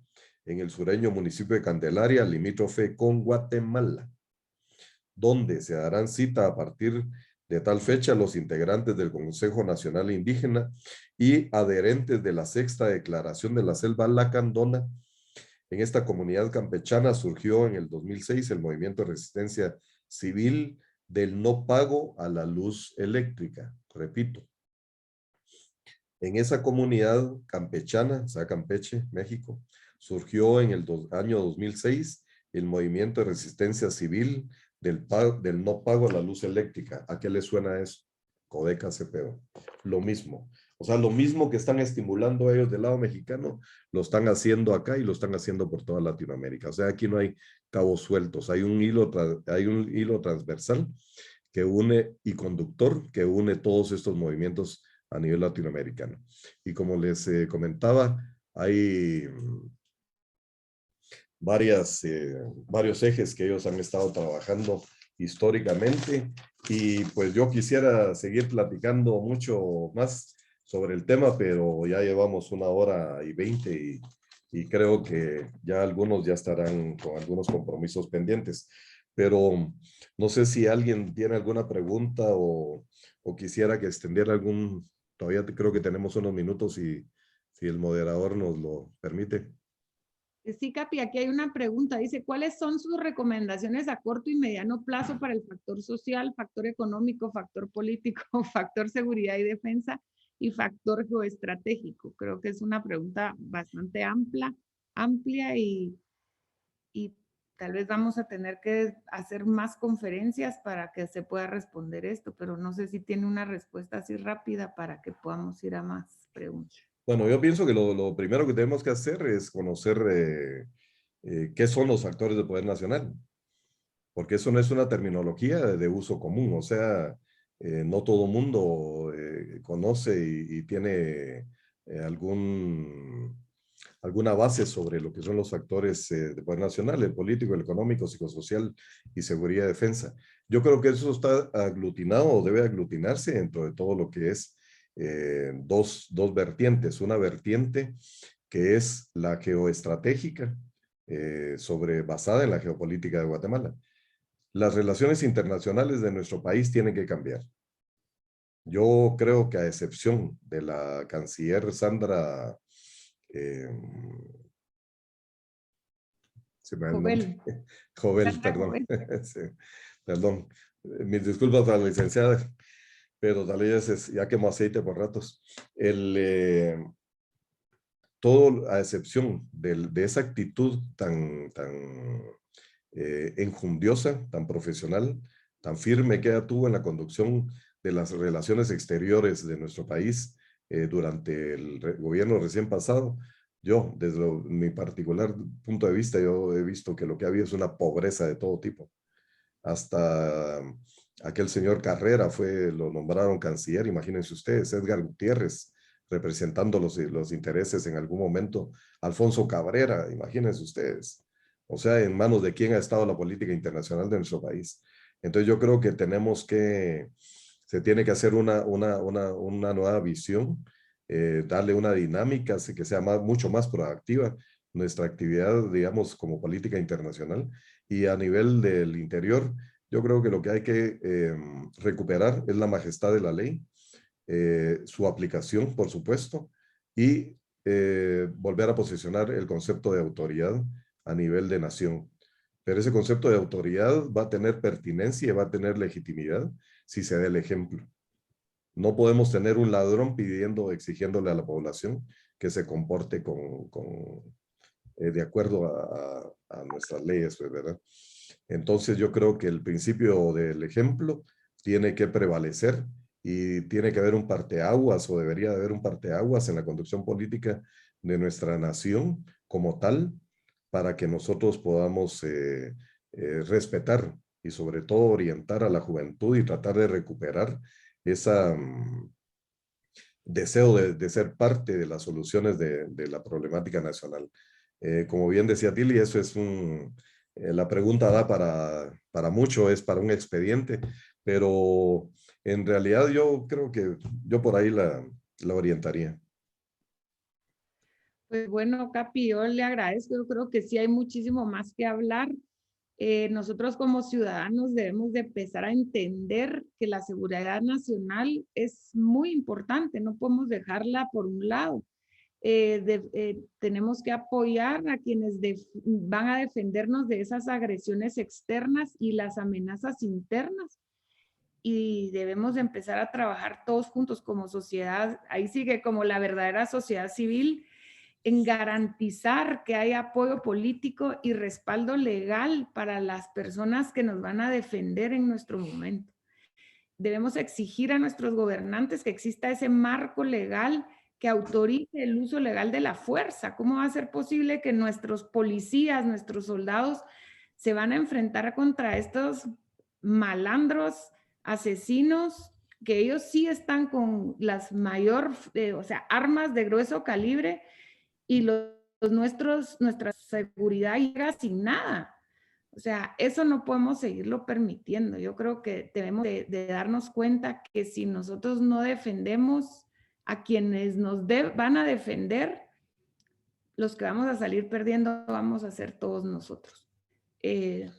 en el sureño municipio de Candelaria, limítrofe con Guatemala, donde se darán cita a partir de tal fecha los integrantes del Consejo Nacional Indígena y adherentes de la Sexta Declaración de la Selva Lacandona. En esta comunidad campechana surgió en el 2006 el movimiento de resistencia civil del no pago a la luz eléctrica. Repito, en esa comunidad campechana, o sea, Campeche, México, surgió en el año 2006 el movimiento de resistencia civil del no pago a la luz eléctrica. ¿A qué le suena eso? Codeca CPO. Lo mismo. O sea, lo mismo que están estimulando ellos del lado mexicano, lo están haciendo acá y lo están haciendo por toda Latinoamérica. O sea, aquí no hay cabos sueltos, hay un hilo transversal que une y conductor que une todos estos movimientos a nivel latinoamericano. Y como les comentaba, hay varios ejes que ellos han estado trabajando históricamente, y pues yo quisiera seguir platicando mucho más sobre el tema, pero ya llevamos 1 hora y 20 y creo que ya algunos ya estarán con algunos compromisos pendientes. Pero no sé si alguien tiene alguna pregunta o quisiera que extendiera todavía creo que tenemos unos minutos si el moderador nos lo permite. Sí, Capi, aquí hay una pregunta. Dice, ¿cuáles son sus recomendaciones a corto y mediano plazo para el factor social, factor económico, factor político, factor seguridad y defensa y factor geoestratégico? Creo que es una pregunta bastante amplia y tal vez vamos a tener que hacer más conferencias para que se pueda responder esto, pero no sé si tiene una respuesta así rápida para que podamos ir a más preguntas. Bueno, yo pienso que lo primero que tenemos que hacer es conocer qué son los factores de poder nacional, porque eso no es una terminología de uso común. O sea, no todo mundo conoce y tiene alguna base sobre lo que son los factores de poder nacional: el político, el económico, psicosocial y seguridad y defensa. Yo creo que eso está aglutinado o debe aglutinarse dentro de todo lo que es dos vertientes. Una vertiente que es la geoestratégica, basada en la geopolítica de Guatemala. Las relaciones internacionales de nuestro país tienen que cambiar. Yo creo que, a excepción de la canciller Sandra, se me da el nombre, Jovel, perdón. Sí, perdón. Mis disculpas a la licenciada, pero tal vez ya quemó aceite por ratos. Todo, a excepción de esa actitud tan enjundiosa, tan profesional, tan firme que ella tuvo en la conducción de las relaciones exteriores de nuestro país durante el gobierno recién pasado. Yo, desde mi particular punto de vista, yo he visto que lo que había es una pobreza de todo tipo. Hasta aquel señor Carrera lo nombraron canciller, imagínense ustedes. Edgar Gutiérrez representando los intereses en algún momento. Alfonso Cabrera, imagínense ustedes. O sea, ¿en manos de quién ha estado la política internacional de nuestro país? Entonces yo creo que se tiene que hacer una nueva visión, darle una dinámica que sea mucho más proactiva nuestra actividad, digamos, como política internacional. Y a nivel del interior, yo creo que lo que hay que recuperar es la majestad de la ley, su aplicación, por supuesto, y volver a posicionar el concepto de autoridad a nivel de nación. Pero ese concepto de autoridad va a tener pertinencia y va a tener legitimidad si se da el ejemplo. No podemos tener un ladrón exigiéndole a la población que se comporte de acuerdo a nuestras leyes, pues, ¿verdad? Entonces yo creo que el principio del ejemplo tiene que prevalecer y tiene que haber un parteaguas, o debería de haber un parteaguas en la conducción política de nuestra nación como tal, para que nosotros podamos respetar y sobre todo orientar a la juventud y tratar de recuperar ese deseo de ser parte de las soluciones de la problemática nacional. Como bien decía Tilly, eso es la pregunta da para mucho, es para un expediente, pero en realidad yo creo que yo por ahí la orientaría. Pues bueno, Capi, yo le agradezco. Yo creo que sí hay muchísimo más que hablar. Nosotros como ciudadanos debemos de empezar a entender que la seguridad nacional es muy importante, no podemos dejarla por un lado. Tenemos que apoyar a quienes van a defendernos de esas agresiones externas y las amenazas internas. Y debemos de empezar a trabajar todos juntos como sociedad, ahí sigue como la verdadera sociedad civil, en garantizar que hay apoyo político y respaldo legal para las personas que nos van a defender en nuestro momento. Debemos exigir a nuestros gobernantes que exista ese marco legal que autorice el uso legal de la fuerza. ¿Cómo va a ser posible que nuestros policías, nuestros soldados se van a enfrentar contra estos malandros, asesinos, que ellos sí están con las o sea, armas de grueso calibre, y nuestra seguridad llega sin nada? O sea, eso no podemos seguirlo permitiendo. Yo creo que debemos de darnos cuenta que si nosotros no defendemos a quienes van a defender, los que vamos a salir perdiendo vamos a ser todos nosotros.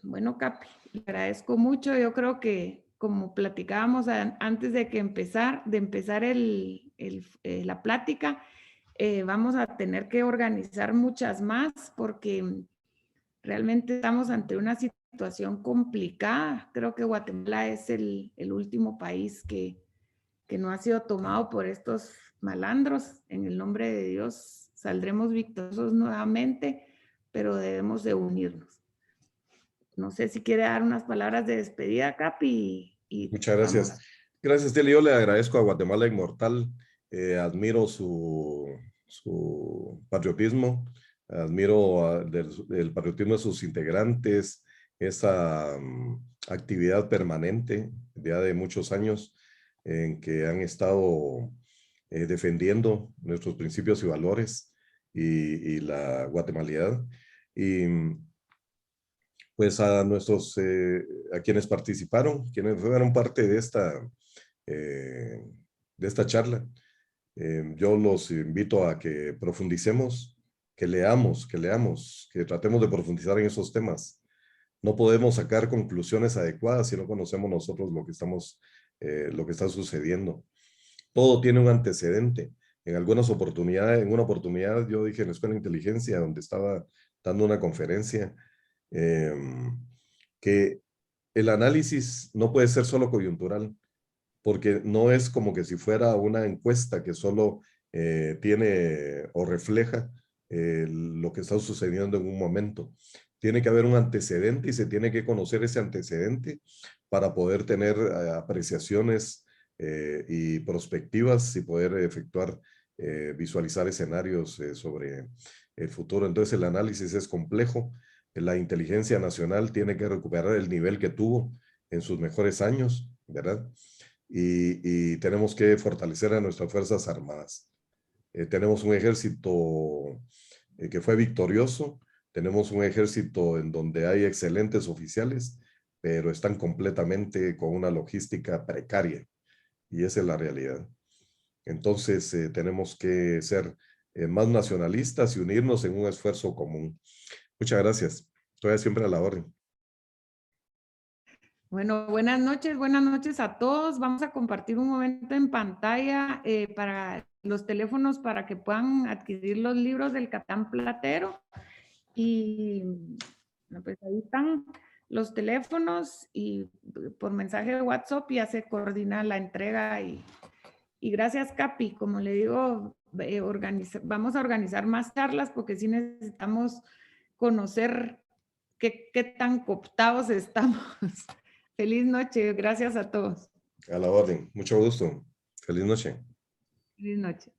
Bueno, Capi, le agradezco mucho. Yo creo que como platicábamos antes de empezar la plática, vamos a tener que organizar muchas más porque realmente estamos ante una situación complicada. Creo que Guatemala es el último país que no ha sido tomado por estos malandros. En el nombre de Dios saldremos victoriosos nuevamente, pero debemos de unirnos. No sé si quiere dar unas palabras de despedida, Capi. Muchas gracias. Gracias, Tilly. Yo le agradezco a Guatemala Inmortal. Admiro su patriotismo, admiro el patriotismo de sus integrantes, esa actividad permanente ya de muchos años en que han estado defendiendo nuestros principios y valores y la guatemalidad. Y pues a quienes participaron, quienes fueron parte de esta charla, yo los invito a que profundicemos, que leamos, que tratemos de profundizar en esos temas. No podemos sacar conclusiones adecuadas si no conocemos nosotros lo que está sucediendo. Todo tiene un antecedente. En una oportunidad yo dije en la Escuela de Inteligencia, donde estaba dando una conferencia, que el análisis no puede ser solo coyuntural, porque no es como que si fuera una encuesta que solo tiene o refleja lo que está sucediendo en un momento. Tiene que haber un antecedente y se tiene que conocer ese antecedente para poder tener apreciaciones y perspectivas y poder visualizar escenarios sobre el futuro. Entonces el análisis es complejo. La inteligencia nacional tiene que recuperar el nivel que tuvo en sus mejores años, ¿verdad? Y tenemos que fortalecer a nuestras Fuerzas Armadas. Tenemos un ejército que fue victorioso, tenemos un ejército en donde hay excelentes oficiales, pero están completamente con una logística precaria, y esa es la realidad. Entonces, tenemos que ser más nacionalistas y unirnos en un esfuerzo común. Muchas gracias. Estoy siempre a la orden. Bueno, buenas noches a todos. Vamos a compartir un momento en pantalla para los teléfonos para que puedan adquirir los libros del Catán Platero. Y pues ahí están los teléfonos y por mensaje de WhatsApp ya se coordina la entrega. Y gracias, Capi. Como le digo, vamos a organizar más charlas porque sí necesitamos conocer qué tan cooptados estamos. Feliz noche, gracias a todos. A la orden. Mucho gusto. Feliz noche. Feliz noche.